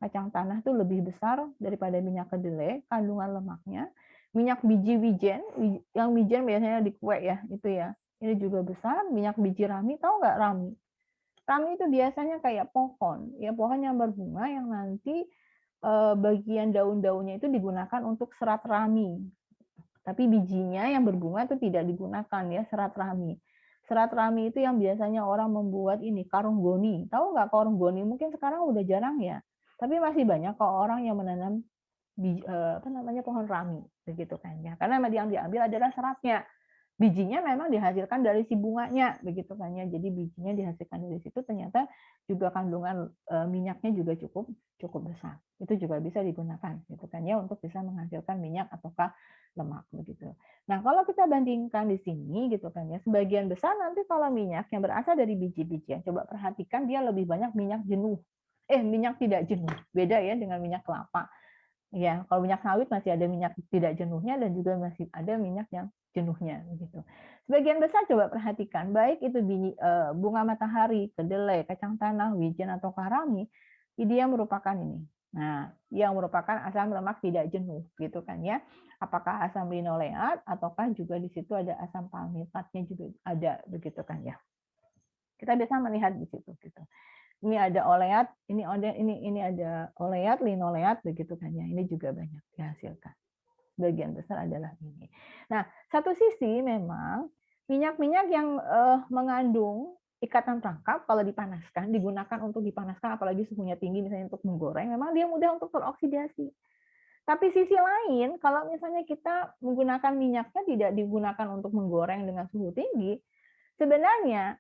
Kacang tanah itu lebih besar daripada minyak kedelai kandungan lemaknya. Minyak biji wijen, yang wijen biasanya di kue ya, itu ya. Ini juga besar. Minyak biji rami, tahu nggak rami? Rami itu biasanya kayak pohon, ya pohon yang berbunga yang nanti bagian daun-daunnya itu digunakan untuk serat rami. Tapi bijinya yang berbunga itu tidak digunakan ya serat rami. Serat rami itu yang biasanya orang membuat ini, karung goni. Tahu nggak karung goni? Mungkin sekarang udah jarang ya, tapi masih banyak kok orang yang menanam apa namanya, pohon rami, begitu kan ya. Karena yang diambil adalah seratnya. Bijinya memang dihasilkan dari si bunganya, begitu kan ya. Jadi bijinya dihasilkan dari situ ternyata juga kandungan, minyaknya juga cukup cukup besar. Itu juga bisa digunakan gitu kan ya untuk bisa menghasilkan minyak ataukah lemak begitu. Nah, kalau kita bandingkan di sini gitu kan ya, sebagian besar nanti kalau minyak yang berasal dari biji-bijian, coba perhatikan dia lebih banyak minyak jenuh. Minyak tidak jenuh. Beda ya dengan minyak kelapa. Ya, kalau minyak sawit masih ada minyak tidak jenuhnya dan juga masih ada minyak yang jenuhnya begitu. Sebagian besar coba perhatikan, baik itu bunga matahari, kedelai, kacang tanah, wijen atau karami, dia merupakan ini. Nah, yang merupakan asam lemak tidak jenuh gitu kan ya. Apakah asam linoleat ataukah juga di situ ada asam palmitatnya juga ada begitu kan ya. Kita bisa melihat di situ gitu. Ini ada oleat, ini ada oleat, linoleat begitu kan ya. Ini juga banyak dihasilkan. Sebagian besar adalah ini. Nah, satu sisi memang minyak-minyak yang mengandung ikatan tangkap kalau dipanaskan, digunakan untuk dipanaskan apalagi suhunya tinggi misalnya untuk menggoreng, memang dia mudah untuk teroksidasi. Tapi sisi lain, kalau misalnya kita menggunakan minyaknya tidak digunakan untuk menggoreng dengan suhu tinggi, sebenarnya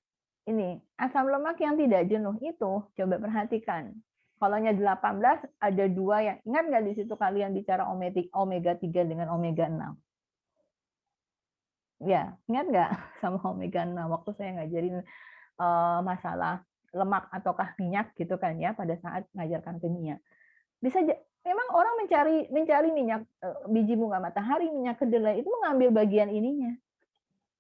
ini asam lemak yang tidak jenuh itu coba perhatikan. Kalaunya 18 ada 2 yang ingat nggak di situ kalian bicara omega 3 dengan omega 6? Ya, ingat nggak sama omega 6 waktu saya ngajarin masalah lemak ataukah minyak gitu kan ya pada saat mengajarkan kimia. Bisa memang orang mencari minyak biji bunga matahari, minyak kedelai itu mengambil bagian ininya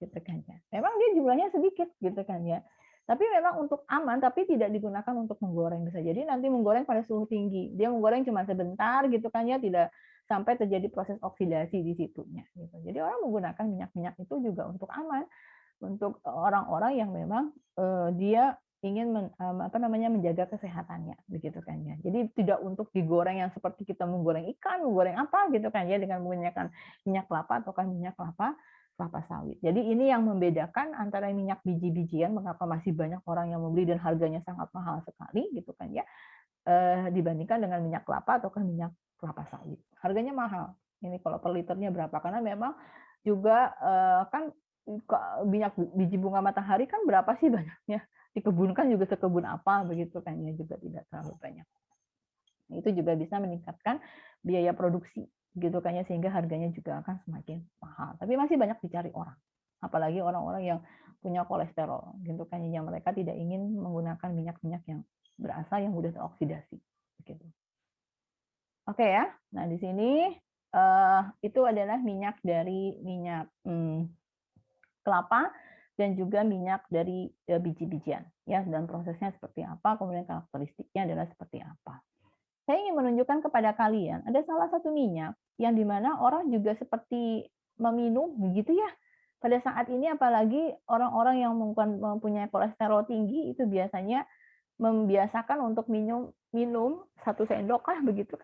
gitu kan ya. Memang dia jumlahnya sedikit gitu kan ya. Tapi memang untuk aman, tapi tidak digunakan untuk menggoreng. Bisa jadi nanti menggoreng pada suhu tinggi. Dia menggoreng cuma sebentar gitu kan ya, tidak sampai terjadi proses oksidasi di situnya. Gitu. Jadi orang menggunakan minyak-minyak itu juga untuk aman, untuk orang-orang yang memang dia ingin menjaga kesehatannya begitu kan ya. Jadi tidak untuk digoreng yang seperti kita menggoreng ikan, menggoreng apa gitu kan ya dengan menggunakan minyak kelapa ataukah minyak kelapa sawit. Jadi ini yang membedakan antara minyak biji-bijian, mengapa masih banyak orang yang membeli dan harganya sangat mahal sekali gitu kan ya, dibandingkan dengan minyak kelapa ataukah minyak kelapa sawit. Harganya mahal. Ini kalau per liternya berapa? Karena memang juga kan minyak biji bunga matahari kan berapa sih banyaknya? Dikebunkan juga sekebun apa begitu kan ya, juga tidak terlalu banyak. Itu juga bisa meningkatkan biaya produksi gitu kan ya, sehingga harganya juga akan semakin mahal. Tapi masih banyak dicari orang. Apalagi orang-orang yang punya kolesterol gitu kan, yang mereka tidak ingin menggunakan minyak-minyak yang berasal yang mudah teroksidasi gitu. Oke ya. Nah, di sini itu adalah minyak dari minyak kelapa dan juga minyak dari biji-bijian ya, dan prosesnya seperti apa, kemudian karakteristiknya adalah seperti apa. Saya ingin menunjukkan kepada kalian, ada salah satu minyak yang dimana orang juga seperti meminum begitu ya. Pada saat ini apalagi orang-orang yang mempunyai kolesterol tinggi itu biasanya membiasakan untuk minum 1 sendok begitu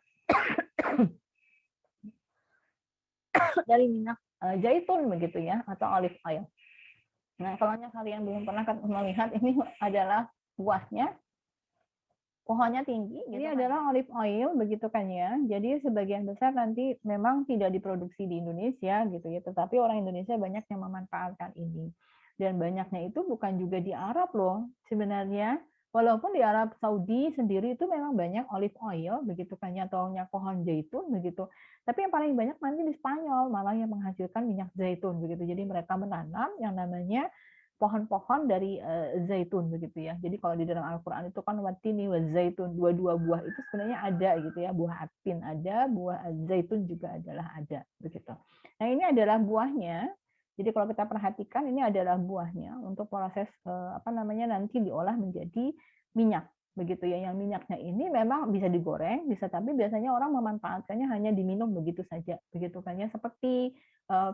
dari minyak zaitun begitu ya, atau olive oil. Nah, kalau kalian belum pernah melihat, ini adalah buahnya. Pohonnya tinggi. Ini adalah olive oil begitu kan ya. Jadi sebagian besar nanti memang tidak diproduksi di Indonesia gitu ya, tetapi orang Indonesia banyak yang memanfaatkan ini. Dan banyaknya itu bukan juga di Arab loh sebenarnya. Walaupun di Arab Saudi sendiri itu memang banyak olive oil begitu kan ya, atau pohon zaitun begitu. Tapi yang paling banyak nanti di Spanyol malah yang menghasilkan minyak zaitun begitu. Jadi mereka menanam yang namanya pohon-pohon dari zaitun begitu ya. Jadi kalau di dalam Al-Qur'an itu kan watini wa zaitun, dua-dua buah itu sebenarnya ada gitu ya. Buah atin ada, buah zaitun juga adalah ada begitu. Nah, ini adalah buahnya. Jadi kalau kita perhatikan ini adalah buahnya untuk proses nanti diolah menjadi minyak begitu ya. Yang minyaknya ini memang bisa digoreng, bisa, tapi biasanya orang memanfaatkannya hanya diminum begitu saja begitu kan ya, seperti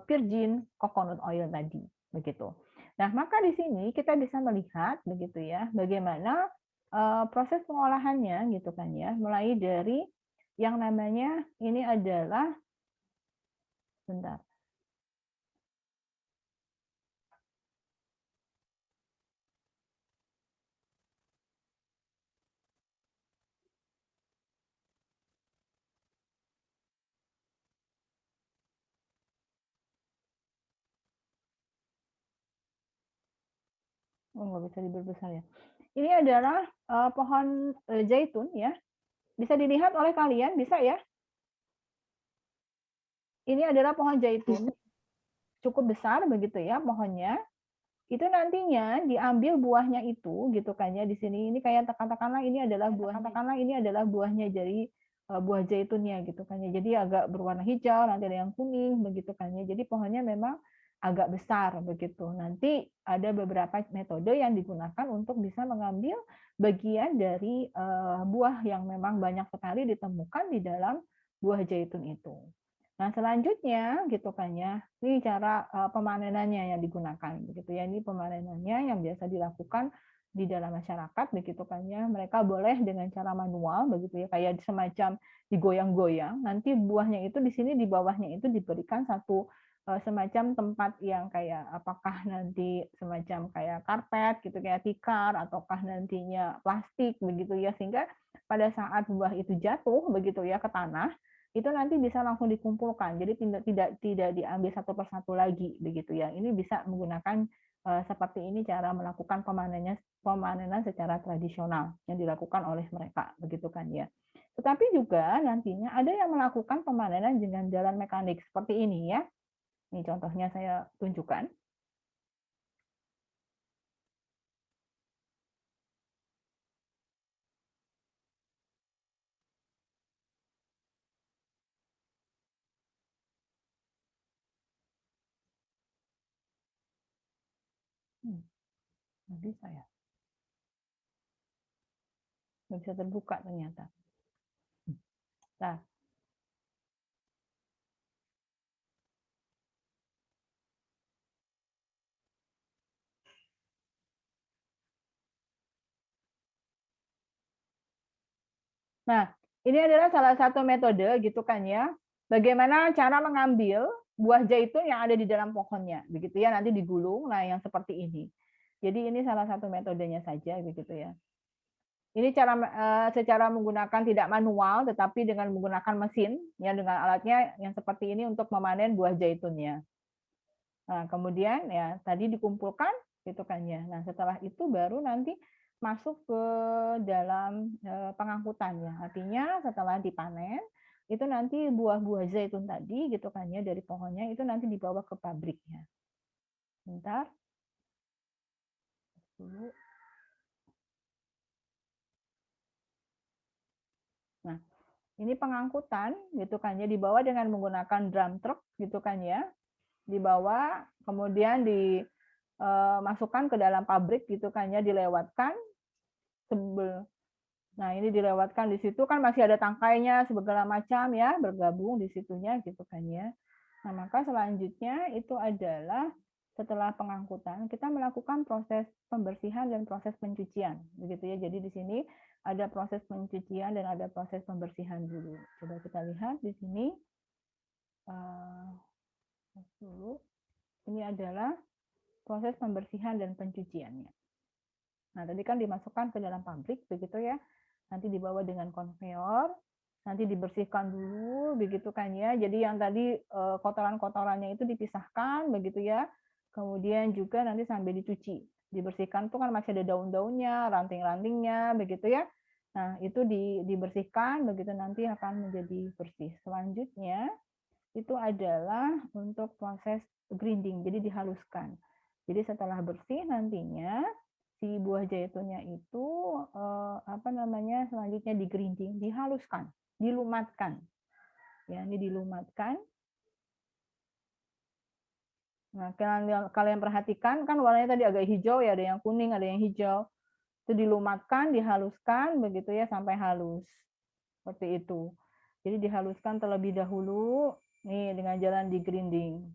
virgin coconut oil tadi begitu. Nah, maka di sini kita bisa melihat begitu ya, bagaimana proses pengolahannya gitu kan ya, mulai dari yang namanya ini adalah bentar. Oh, nggak bisa diperbesar ya. Ini adalah, pohon, zaitun ya, bisa dilihat oleh kalian, bisa ya? Ini adalah pohon zaitun, Bisa. cukup besar begitu ya pohonnya, itu nantinya diambil buahnya itu gitu kan ya, di sini ini kayak katakanlah ini adalah buahnya dari, buah zaitunnya gitu kan ya. Jadi agak berwarna hijau, nanti ada yang kuning begitu kan ya. Jadi pohonnya memang agak besar begitu. Nanti ada beberapa metode yang digunakan untuk bisa mengambil bagian dari, buah yang memang banyak sekali ditemukan di dalam buah zaitun itu. Nah, selanjutnya gitu kan ya, ini cara, pemanenannya yang digunakan begitu ya. Ini pemanenannya yang biasa dilakukan di dalam masyarakat begitu kan ya. Mereka boleh dengan cara manual begitu ya, kayak semacam digoyang-goyang, nanti buahnya itu di sini di bawahnya itu diberikan satu, semacam tempat yang kayak apakah nanti semacam kayak karpet gitu, kayak tikar, ataukah nantinya plastik begitu ya. Sehingga pada saat buah itu jatuh begitu ya ke tanah, itu nanti bisa langsung dikumpulkan. Jadi tidak diambil satu persatu lagi begitu ya. Ini bisa menggunakan seperti ini cara melakukan pemanenan secara tradisional yang dilakukan oleh mereka begitu kan ya. Tetapi juga nantinya ada yang melakukan pemanenan dengan jalan mekanik seperti ini ya. Ini contohnya saya tunjukkan. Nggak bisa ya, nggak bisa terbuka ternyata. Nah, Nah, ini adalah salah satu metode gitu kan ya, bagaimana cara mengambil buah zaitun yang ada di dalam pohonnya, begitu ya, nanti digulung, nah yang seperti ini. Jadi ini salah satu metodenya saja begitu ya. Ini secara menggunakan tidak manual, tetapi dengan menggunakan mesin, ya dengan alatnya yang seperti ini untuk memanen buah zaitunnya. Nah, kemudian ya tadi dikumpulkan gitu kan ya. Nah, setelah itu baru nanti masuk ke dalam pengangkutan ya. Artinya setelah dipanen itu nanti buah-buah zaitun tadi gitu kan ya dari pohonnya itu nanti dibawa ke pabriknya. Bentar dulu. Nah, ini pengangkutan gitu kan ya dibawa dengan menggunakan drum truck gitu kan ya. Dibawa kemudian dimasukkan ke dalam pabrik gitu kan ya, dilewatkan sebel Nah, ini dilewatkan di situ kan masih ada tangkainya segala macam ya, bergabung di situnya gitu kan ya. Nah, maka selanjutnya itu adalah setelah pengangkutan kita melakukan proses pembersihan dan proses pencucian begitu ya. Jadi di sini ada proses pencucian dan ada proses pembersihan dulu. Coba kita lihat di sini dulu. Ini adalah proses pembersihan dan pencuciannya. Nah, tadi kan dimasukkan ke dalam pabrik begitu ya. Nanti dibawa dengan konveyor, nanti dibersihkan dulu begitu kan ya. Jadi yang tadi kotoran-kotorannya itu dipisahkan begitu ya. Kemudian juga nanti sampai dicuci. Dibersihkan tuh kan masih ada daun-daunnya, ranting-rantingnya begitu ya. Nah, itu dibersihkan begitu nanti akan menjadi bersih. Selanjutnya itu adalah untuk proses grinding, jadi dihaluskan. Jadi setelah bersih nantinya si buah zaitunnya itu apa namanya selanjutnya digrinding, dihaluskan, dilumatkan. Ya, ini dilumatkan. Nah, kalian perhatikan kan warnanya tadi agak hijau ya, ada yang kuning, ada yang hijau. Itu dilumatkan, dihaluskan begitu ya sampai halus. Seperti itu. Jadi dihaluskan terlebih dahulu nih dengan jalan digrinding.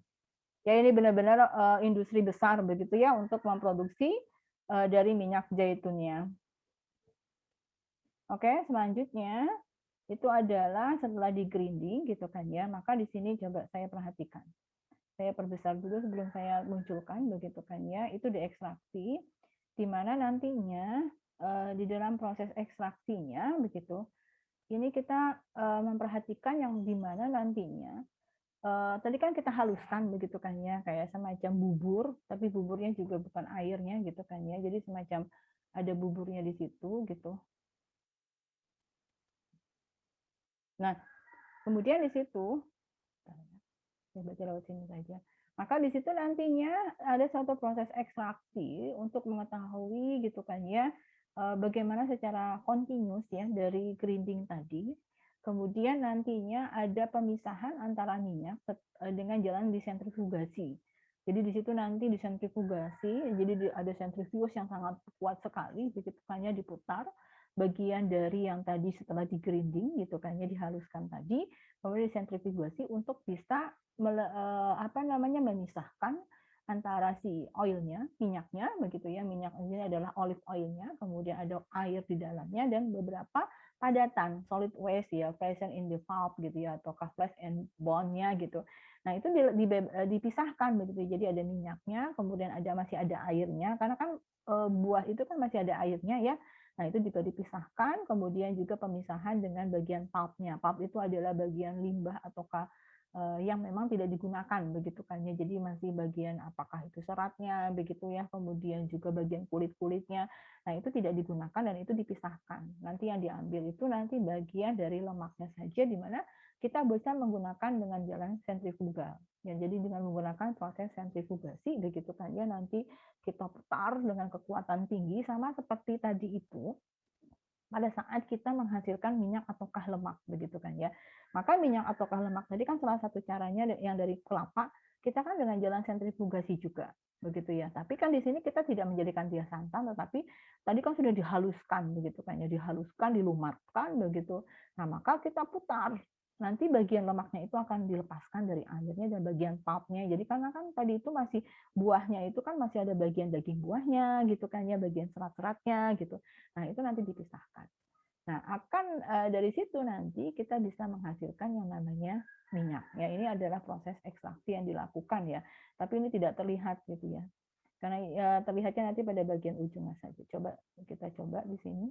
Ya ini benar-benar industri besar begitu ya untuk memproduksi dari minyak zaitunnya. Oke, selanjutnya itu adalah setelah di grinding gitu kan ya, maka di sini coba saya perhatikan. Saya perbesar dulu sebelum saya munculkan begitu kan ya, itu diekstraksi di mana nantinya di dalam proses ekstraksinya begitu. Ini kita memperhatikan yang di mana nantinya tadi kan kita haluskan begitu kan ya, kayak semacam bubur, tapi buburnya juga bukan airnya gitu kan ya. Jadi semacam ada buburnya di situ gitu. Nah, kemudian di situ, saya baca lewat sini saja. Maka di situ nantinya ada satu proses ekstraksi untuk mengetahui gitu kan ya, bagaimana secara kontinus ya dari grinding tadi. Kemudian nantinya ada pemisahan antara minyak dengan jalan disentrifugasi. Jadi di situ nanti disentrifugasi, jadi ada sentrifuge yang sangat kuat sekali, begitu kan ya diputar bagian dari yang tadi setelah digrinding gitu kan ya dihaluskan tadi, kemudian disentrifugasi untuk bisa memisahkan antara si oilnya, minyaknya, begitu ya, minyak ini adalah olive oilnya, kemudian ada air di dalamnya dan beberapa padatan solid waste ya, present in the pulp gitu ya, atau flesh and bone-nya gitu. Nah itu dipisahkan begitu, jadi ada minyaknya, kemudian masih ada airnya, karena kan buah itu kan masih ada airnya ya. Nah itu juga dipisahkan, kemudian juga pemisahan dengan bagian pulp-nya. Pulp itu adalah bagian limbah ataukah yang memang tidak digunakan begitu kan ya. Jadi masih bagian apakah itu seratnya begitu ya, kemudian juga bagian kulit-kulitnya. Nah, itu tidak digunakan dan itu dipisahkan. Nanti yang diambil itu nanti bagian dari lemaknya saja di mana kita bisa menggunakan dengan jalan sentrifugal. Ya, jadi dengan menggunakan proses sentrifugasi begitu kan ya, nanti kita putar dengan kekuatan tinggi sama seperti tadi itu pada saat kita menghasilkan minyak ataukah lemak begitu kan ya. Maka minyak ataukah lemak tadi kan salah satu caranya yang dari kelapa kita kan dengan jalan sentrifugasi juga begitu ya. Tapi kan di sini kita tidak menjadikan dia santan, tetapi tadi kan sudah dihaluskan begitu kan ya, dihaluskan, dilumatkan begitu. Nah, maka kita putar. Nanti bagian lemaknya itu akan dilepaskan dari airnya dan bagian pulpnya. Jadi karena kan tadi itu masih buahnya itu kan masih ada bagian daging buahnya gitu kan ya, bagian serat-seratnya gitu. Nah, itu nanti dipisahkan. Nah, akan dari situ nanti kita bisa menghasilkan yang namanya minyak. Ya, ini adalah proses ekstraksi yang dilakukan ya. Tapi ini tidak terlihat gitu ya. Karena ya, terlihatnya nanti pada bagian ujungnya saja. Coba kita coba di sini.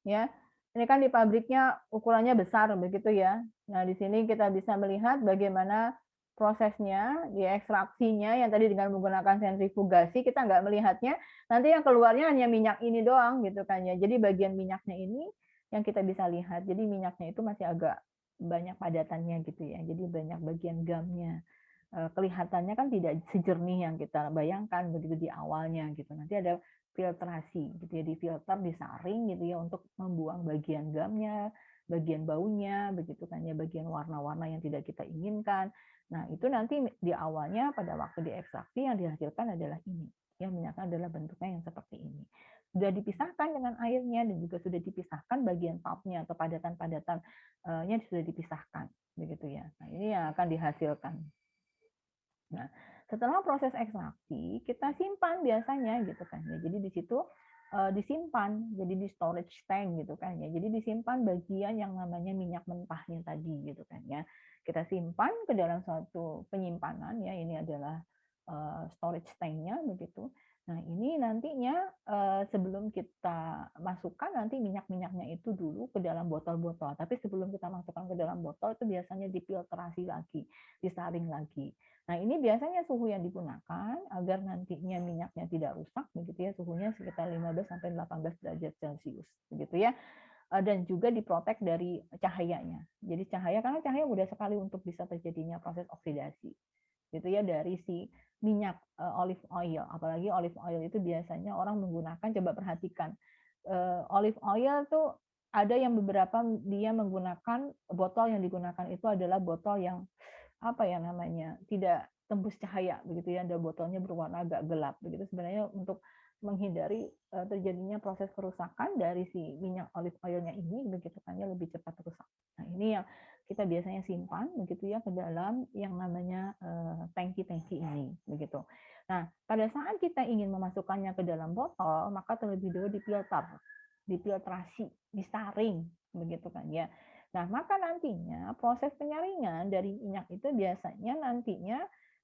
Ya, ini kan di pabriknya ukurannya besar begitu ya. Nah, di sini kita bisa melihat bagaimana prosesnya, di ekstraksinya yang tadi dengan menggunakan sentrifugasi kita nggak melihatnya, nanti yang keluarnya hanya minyak ini doang gitu kan ya. Jadi bagian minyaknya ini yang kita bisa lihat. Jadi minyaknya itu masih agak banyak padatannya gitu ya. Jadi banyak bagian gamnya. Kelihatannya kan tidak sejernih yang kita bayangkan begitu di awalnya gitu. Nanti ada filtrasi gitu ya, difilter, disaring gitu ya untuk membuang bagian gamnya, bagian baunya begitu kan ya, bagian warna-warna yang tidak kita inginkan. Nah, itu nanti di awalnya pada waktu diekstraksi yang dihasilkan adalah ini. Ya, minyaknya adalah bentuknya yang seperti ini. Sudah dipisahkan dengan airnya dan juga sudah dipisahkan bagian pulpnya atau padatan-padatannya sudah dipisahkan begitu ya. Nah, ini yang akan dihasilkan. Nah, setelah proses ekstraksi, kita simpan biasanya gitu kan ya. Jadi di situ disimpan, jadi di storage tank gitu kan ya. Jadi disimpan bagian yang namanya minyak mentahnya tadi gitu kan ya. Kita simpan ke dalam suatu penyimpanan ya. Ini adalah storage tanknya begitu. Nah, ini nantinya sebelum kita masukkan nanti minyak-minyaknya itu dulu ke dalam botol-botol. Tapi sebelum kita masukkan ke dalam botol itu biasanya difiltrasi lagi, disaring lagi. Nah, ini biasanya suhu yang digunakan agar nantinya minyaknya tidak rusak begitu ya, suhunya sekitar 15 sampai 18 derajat Celcius begitu ya. Dan juga diprotek dari cahayanya. Jadi cahaya karena cahaya mudah sekali untuk bisa terjadinya proses oksidasi. Gitu ya dari si minyak olive oil. Apalagi olive oil itu biasanya orang menggunakan, coba perhatikan. Olive oil tuh ada yang beberapa dia menggunakan botol yang digunakan itu adalah botol yang apa ya namanya, tidak tembus cahaya begitu ya, ada botolnya berwarna agak gelap begitu, sebenarnya untuk menghindari terjadinya proses kerusakan dari si minyak olive oilnya ini begitu kan ya, lebih cepat rusak. Nah, ini yang kita biasanya simpan begitu ya ke dalam yang namanya tangki-tangki ini begitu. Nah, pada saat kita ingin memasukkannya ke dalam botol, maka terlebih dahulu difilter, difiltrasi, disaring begitu kan ya. Nah, maka nantinya proses penyaringan dari minyak itu biasanya nantinya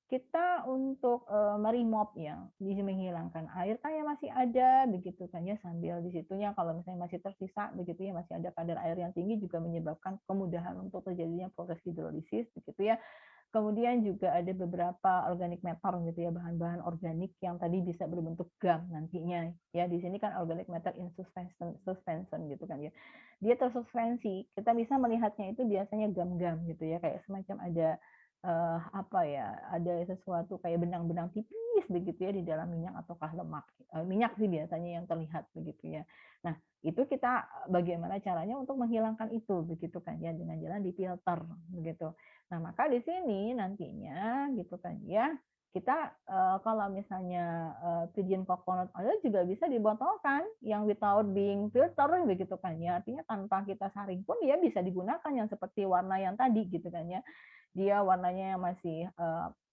kita untuk, me-remove ya, jadi menghilangkan air kan yang masih ada begitu kan ya, sambil di situnya kalau misalnya masih tersisa begitu ya, masih ada kadar air yang tinggi juga menyebabkan kemudahan untuk terjadinya proses hidrolisis begitu ya. Kemudian juga ada beberapa organic matter gitu ya, bahan-bahan organik yang tadi bisa berbentuk gam nantinya ya. Di sini kan organic matter in suspension gitu kan ya. Dia tersuspensi, kita bisa melihatnya itu biasanya gam-gam gitu ya, kayak semacam ada apa ya, ada sesuatu kayak benang-benang tipis begitu ya di dalam minyak ataukah lemak. Minyak sih biasanya yang terlihat begitu ya. Nah, itu kita bagaimana caranya untuk menghilangkan itu begitu kan ya, dengan jalan difilter begitu. Nah, maka di sini nantinya gitu kan ya, kita kalau misalnya virgin coconut oil juga bisa dibotolkan yang without being filter begitu kan ya. Artinya tanpa kita saring pun dia bisa digunakan yang seperti warna yang tadi gitu kan ya. Dia warnanya masih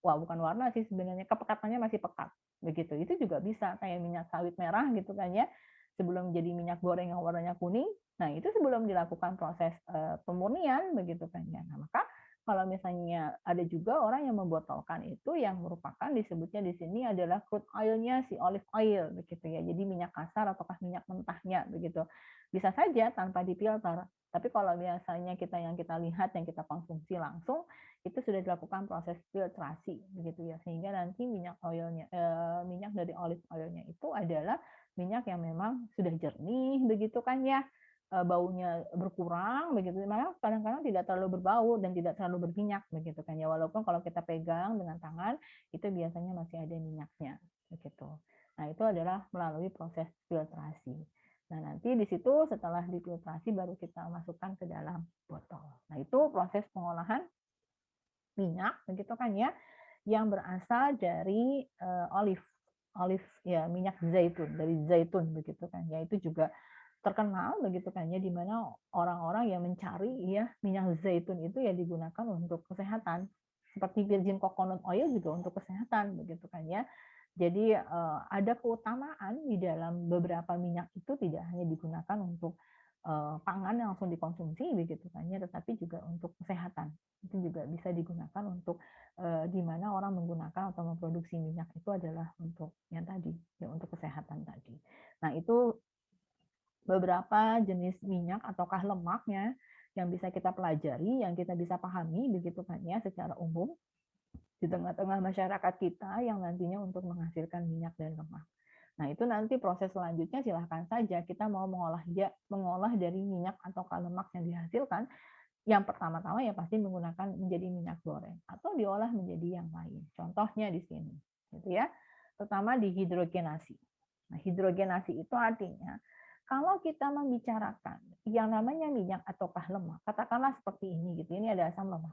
wah bukan warna sih sebenarnya, kepekatannya masih pekat begitu. Itu juga bisa kayak minyak sawit merah gitu kan ya. Sebelum jadi minyak goreng yang warnanya kuning, nah itu sebelum dilakukan proses pemurnian begitu kan ya. Nah, maka kalau misalnya ada juga orang yang membotolkan itu yang merupakan disebutnya di sini adalah crude oil-nya si olive oil begitu ya. Jadi minyak kasar ataukah minyak mentahnya begitu. Bisa saja tanpa difilter. Tapi kalau biasanya yang kita lihat, yang kita konsumsi langsung, itu sudah dilakukan proses filtrasi begitu ya. Sehingga nanti minyak oilnya, minyak dari olive oilnya itu adalah minyak yang memang sudah jernih begitu kan ya, baunya berkurang begitu, malah kadang-kadang tidak terlalu berbau dan tidak terlalu berminyak begitu kan ya, walaupun kalau kita pegang dengan tangan itu biasanya masih ada minyaknya begitu. Nah, itu adalah melalui proses filtrasi. Nah, nanti di situ setelah difiltrasi baru kita masukkan ke dalam botol. Nah, itu proses pengolahan minyak begitu kan ya, yang berasal dari olive olive ya, minyak zaitun, dari zaitun begitu kan ya. Itu juga terkenal begitu kan ya, di mana orang-orang yang mencari ya minyak zaitun itu ya digunakan untuk kesehatan. Seperti virgin coconut oil juga untuk kesehatan begitu kan ya. Jadi ada keutamaan di dalam beberapa minyak itu tidak hanya digunakan untuk pangan yang langsung dikonsumsi begitu kan ya, tetapi juga untuk kesehatan. Itu juga bisa digunakan untuk di mana orang menggunakan atau memproduksi minyak itu adalah untuk yang tadi, ya untuk kesehatan tadi. Nah, itu beberapa jenis minyak ataukah lemaknya yang bisa kita pelajari, yang kita bisa pahami begitu kan ya secara umum di tengah-tengah masyarakat kita yang nantinya untuk menghasilkan minyak dan lemak. Nah, itu nanti proses selanjutnya silahkan saja kita mau mengolah dari minyak atau lemak yang dihasilkan. Yang pertama-tama ya pasti menggunakan menjadi minyak goreng atau diolah menjadi yang lain. Contohnya di sini, gitu ya. Pertama dihidrogenasi. Nah, hidrogenasi itu artinya kalau kita membicarakan yang namanya minyak ataukah lemak, katakanlah seperti ini gitu. Ini ada asam lemak.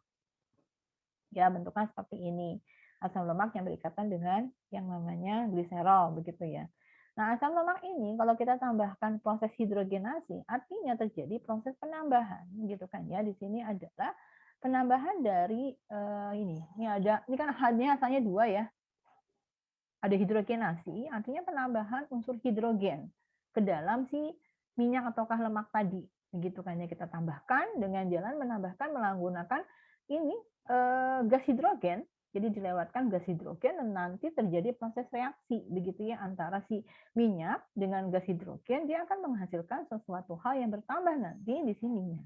Ya, bentuknya seperti ini. Asam lemak yang berikatan dengan yang namanya gliserol begitu ya. Nah, asam lemak ini kalau kita tambahkan proses hidrogenasi, artinya terjadi proses penambahan gitu kan ya. Di sini adalah penambahan dari ini kan hanya asalnya dua ya. Ada hidrogenasi, artinya penambahan unsur hidrogen ke dalam si minyak ataukah lemak tadi. Begitu kan ya, kita tambahkan dengan jalan menambahkan menggunakan ini gas hidrogen. Jadi dilewatkan gas hidrogen dan nanti terjadi proses reaksi begitu ya antara si minyak dengan gas hidrogen, dia akan menghasilkan sesuatu hal yang bertambah nanti di sininya.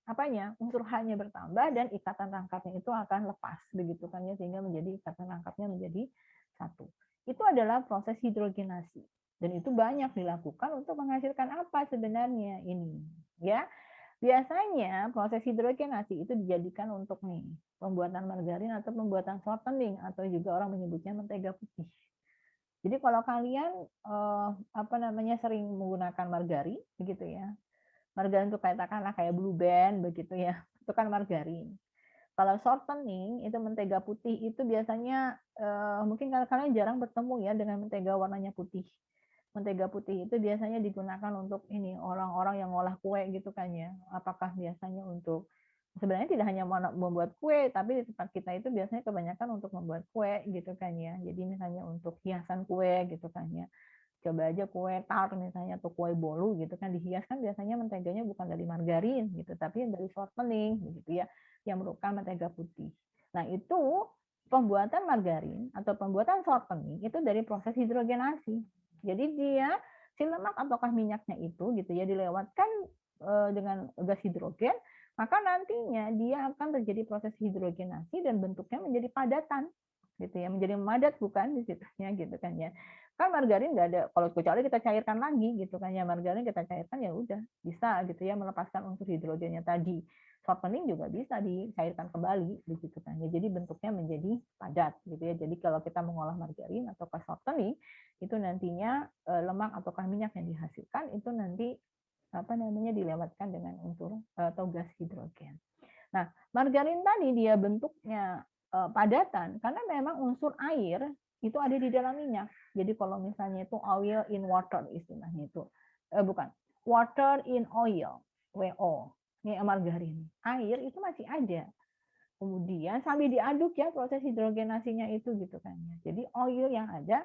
Apanya? Unsur H-nya bertambah dan ikatan rangkapnya itu akan lepas begitu kan ya, sehingga menjadi ikatan rangkapnya menjadi satu. Itu adalah proses hidrogenasi dan itu banyak dilakukan untuk menghasilkan apa sebenarnya ini ya. Biasanya proses hidrogenasi itu dijadikan untuk nih pembuatan margarin atau pembuatan shortening atau juga orang menyebutnya mentega putih. Jadi kalau kalian sering menggunakan margarin begitu ya. Margarin itu katakanlah kayak Blue Band begitu ya. Itu kan margarin. Kalau shortening itu mentega putih itu biasanya mungkin kalian jarang bertemu ya dengan mentega warnanya putih. Mentega putih itu biasanya digunakan untuk ini orang-orang yang ngolah kue gitu kan ya. Apakah biasanya untuk sebenarnya tidak hanya membuat kue, tapi di tempat kita itu biasanya kebanyakan untuk membuat kue gitu kan ya. Jadi misalnya untuk hiasan kue gitu kan ya. Coba aja kue tart misalnya atau kue bolu gitu kan dihias kan biasanya menteganya bukan dari margarin gitu, tapi dari shortening gitu ya, yang merupakan mentega putih. Nah, itu pembuatan margarin atau pembuatan shortening itu dari proses hidrogenasi. Jadi dia si lemak ataukah minyaknya itu gitu ya dilewatkan dengan gas hidrogen, maka nantinya dia akan terjadi proses hidrogenasi dan bentuknya menjadi padatan gitu ya, menjadi memadat bukan di situnya gitu kan ya. Kan margarin nggak ada, kalau kecuali kita cairkan lagi gitu kan ya, margarin kita cairkan ya udah bisa gitu ya melepaskan unsur hidrogennya tadi. Shortening juga bisa dicairkan kembali begitu kan ya. Jadi bentuknya menjadi padat gitu ya. Jadi kalau kita mengolah margarin atau shortening itu nantinya lemak ataukah minyak yang dihasilkan itu nanti apa namanya dilewatkan dengan unsur atau gas hidrogen. Nah, margarin tadi dia bentuknya padatan karena memang unsur air itu ada di dalam minyak. Jadi kalau misalnya itu oil in water istilahnya itu bukan water in oil, WO. Ini margarin. Air itu masih ada. Kemudian sambil diaduk ya proses hidrogenasinya itu gitu kan ya. Jadi oil yang ada,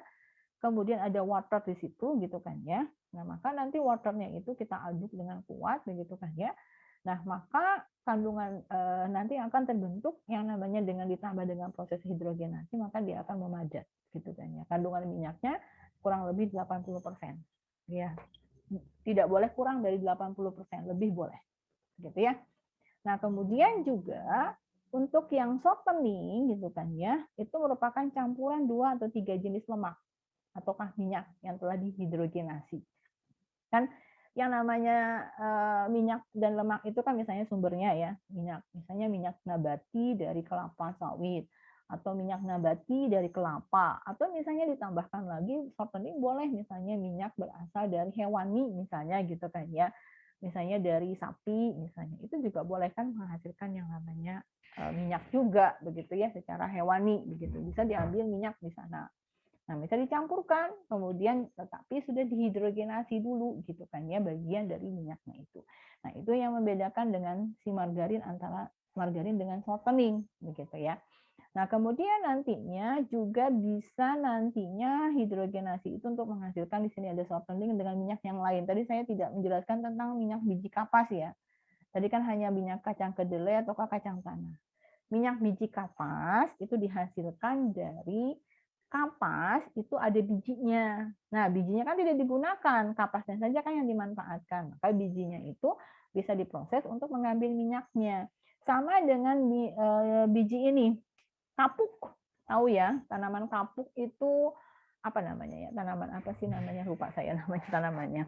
kemudian ada water di situ gitu kan ya. Nah, maka nanti waternya itu kita aduk dengan kuat begitu kan ya. Nah, maka kandungan nanti akan terbentuk yang namanya dengan ditambah dengan proses hidrogenasi, maka dia akan memadat gitu kan ya. Kandungan minyaknya kurang lebih 80%. Ya. Tidak boleh kurang dari 80%, lebih boleh. Gitu ya. Nah, kemudian juga untuk yang shortening gitu kan ya, itu merupakan campuran 2 atau 3 jenis lemak ataukah minyak yang telah dihidrogenasi. Kan yang namanya minyak dan lemak itu kan misalnya sumbernya ya, minyak. Misalnya minyak nabati dari kelapa sawit atau minyak nabati dari kelapa atau misalnya ditambahkan lagi shortening boleh misalnya minyak berasal dari hewani misalnya gitu kan ya. Misalnya dari sapi misalnya itu juga boleh kan menghasilkan yang namanya minyak juga begitu ya secara hewani begitu. Bisa diambil minyak di sana. Nah, bisa dicampurkan, kemudian tetapi sudah dihidrogenasi dulu gitu kan ya bagian dari minyaknya itu. Nah, itu yang membedakan dengan si margarin antara margarin dengan shortening begitu ya. Nah, kemudian nantinya juga bisa nantinya hidrogenasi itu untuk menghasilkan di sini ada shortening dengan minyak yang lain. Tadi saya tidak menjelaskan tentang minyak biji kapas ya. Tadi kan hanya minyak kacang kedelai atau kacang tanah. Minyak biji kapas itu dihasilkan dari kapas itu ada bijinya. Nah, bijinya kan tidak digunakan, kapasnya saja kan yang dimanfaatkan. Maka bijinya itu bisa diproses untuk mengambil minyaknya. Sama dengan biji ini, kapuk. Tahu ya, tanaman kapuk itu apa namanya ya? Tanaman apa sih namanya? Lupa saya namanya tanamannya.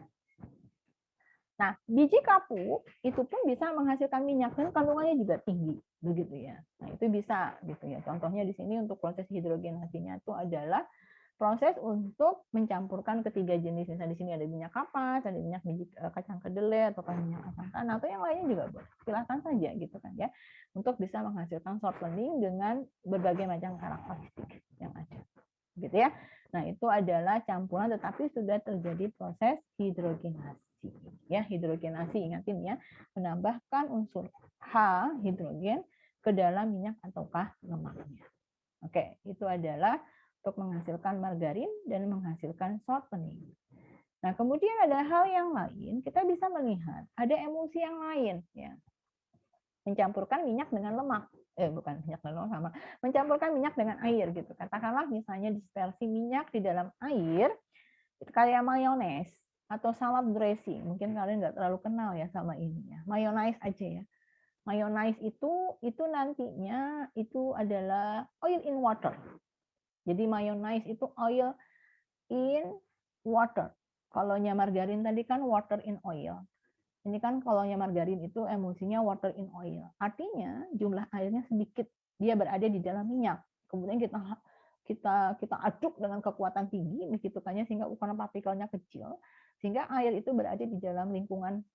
Nah, biji kapuk itu pun bisa menghasilkan minyak dan kandungannya juga tinggi, begitu ya. Nah, itu bisa gitu ya. Contohnya di sini untuk proses hidrogenasinya itu adalah proses untuk mencampurkan ketiga jenis. Misalnya di sini ada minyak kapas, ada minyak biji kacang kedelai atau minyak kacang tanah atau yang lainnya juga boleh. Silakan saja gitu kan ya. Untuk bisa menghasilkan shortening dengan berbagai macam karakteristik yang ada. Gitu ya. Nah, itu adalah campuran tetapi sudah terjadi proses hidrogenasi. Ya, hidrogenasi ingatin ya, menambahkan unsur H hidrogen ke dalam minyak ataukah lemaknya. Oke, itu adalah untuk menghasilkan margarin dan menghasilkan shortening. Nah, kemudian ada hal yang lain, kita bisa melihat ada emulsi yang lain ya. Mencampurkan minyak dengan lemak. Bukan minyak dan lemak sama. Mencampurkan minyak dengan air gitu. Katakanlah misalnya dispersi minyak di dalam air kayak mayones atau salad dressing. Mungkin kalian nggak terlalu kenal ya sama ini ya. Mayonnaise aja ya. Mayonnaise itu nantinya itu adalah oil in water. Jadi mayonnaise itu oil in water. Kalau margarin tadi kan water in oil. Ini kan kalau margarin itu emulsinya water in oil. Artinya jumlah airnya sedikit. Dia berada di dalam minyak. Kemudian kita aduk dengan kekuatan tinggi begitu kan ya, sehingga ukuran partikelnya kecil sehingga air itu berada di dalam lingkungan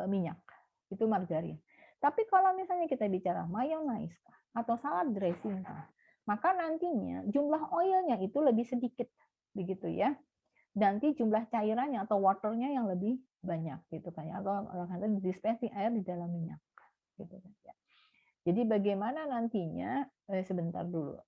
minyak. Itu margarin. Tapi kalau misalnya kita bicara mayonnaise atau salad dressing, maka nantinya jumlah oilnya itu lebih sedikit begitu ya. Nanti jumlah cairannya atau waternya yang lebih banyak gitu kan ya, atau orang dispersi air di dalam minyak gitu kan ya. Jadi bagaimana nantinya sebentar dulu.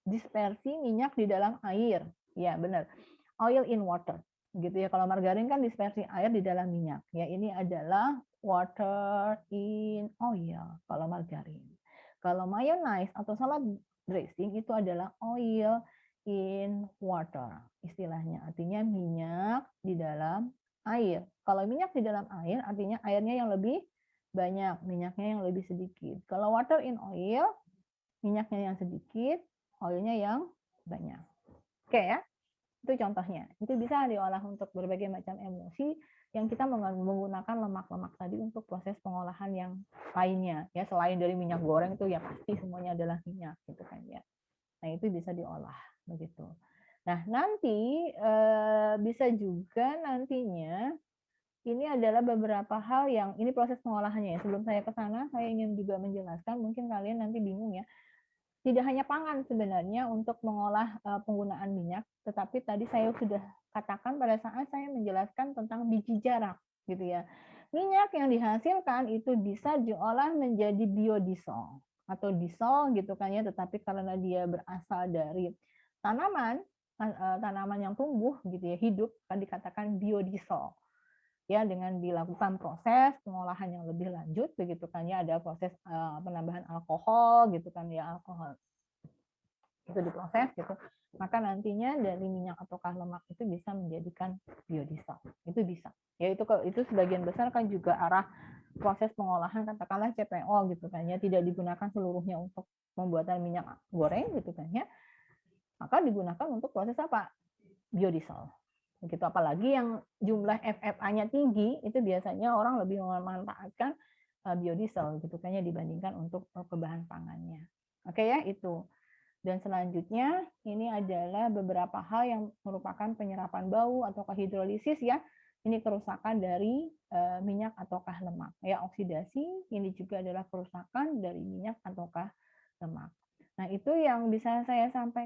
Dispersi minyak di dalam air. Ya, benar. Oil in water. Gitu ya. Kalau margarin kan dispersi air di dalam minyak. Ya, ini adalah water in oil kalau margarin. Kalau mayonnaise atau salad dressing itu adalah oil in water istilahnya, artinya minyak di dalam air. Kalau minyak di dalam air artinya airnya yang lebih banyak, minyaknya yang lebih sedikit. Kalau water in oil, minyaknya yang sedikit, oilnya yang banyak. Oke ya, itu contohnya. Itu bisa diolah untuk berbagai macam emosi yang kita menggunakan lemak-lemak tadi untuk proses pengolahan yang lainnya. Ya, selain dari minyak goreng itu ya pasti semuanya adalah minyak gitu kan ya. Nah, itu bisa diolah begitu. Nah, nanti bisa juga nantinya ini adalah beberapa hal yang ini proses pengolahannya ya. Sebelum saya ke sana, saya ingin juga menjelaskan, mungkin kalian nanti bingung ya. Tidak hanya pangan sebenarnya untuk mengolah penggunaan minyak, tetapi tadi saya sudah katakan pada saat saya menjelaskan tentang biji jarak, gitu ya. Minyak yang dihasilkan itu bisa diolah menjadi biodiesel atau diesel gitu kan ya, tetapi karena dia berasal dari tanaman, tanaman yang tumbuh gitu ya, hidup, kan dikatakan biodiesel ya, dengan dilakukan proses pengolahan yang lebih lanjut begitu kan ya, ada proses penambahan alkohol gitu kan ya, alkohol itu diproses gitu, maka nantinya dari minyak ataukah lemak itu bisa menjadikan biodiesel, itu bisa ya. Itu sebagian besar kan juga arah proses pengolahan katakanlah CPO gitu kan ya, tidak digunakan seluruhnya untuk pembuatan minyak goreng gitu kan ya, maka digunakan untuk proses apa, biodiesel begitu. Apalagi yang jumlah FFA-nya tinggi itu biasanya orang lebih memanfaatkan biodiesel gitu kan ya, dibandingkan untuk kebahan pangannya. Oke ya, itu. Dan selanjutnya ini adalah beberapa hal yang merupakan penyerapan bau atau hidrolisis ya. Ini kerusakan dari minyak ataukah lemak. Ya, oksidasi ini juga adalah kerusakan dari minyak ataukah lemak. Nah, itu yang bisa saya sampaikan.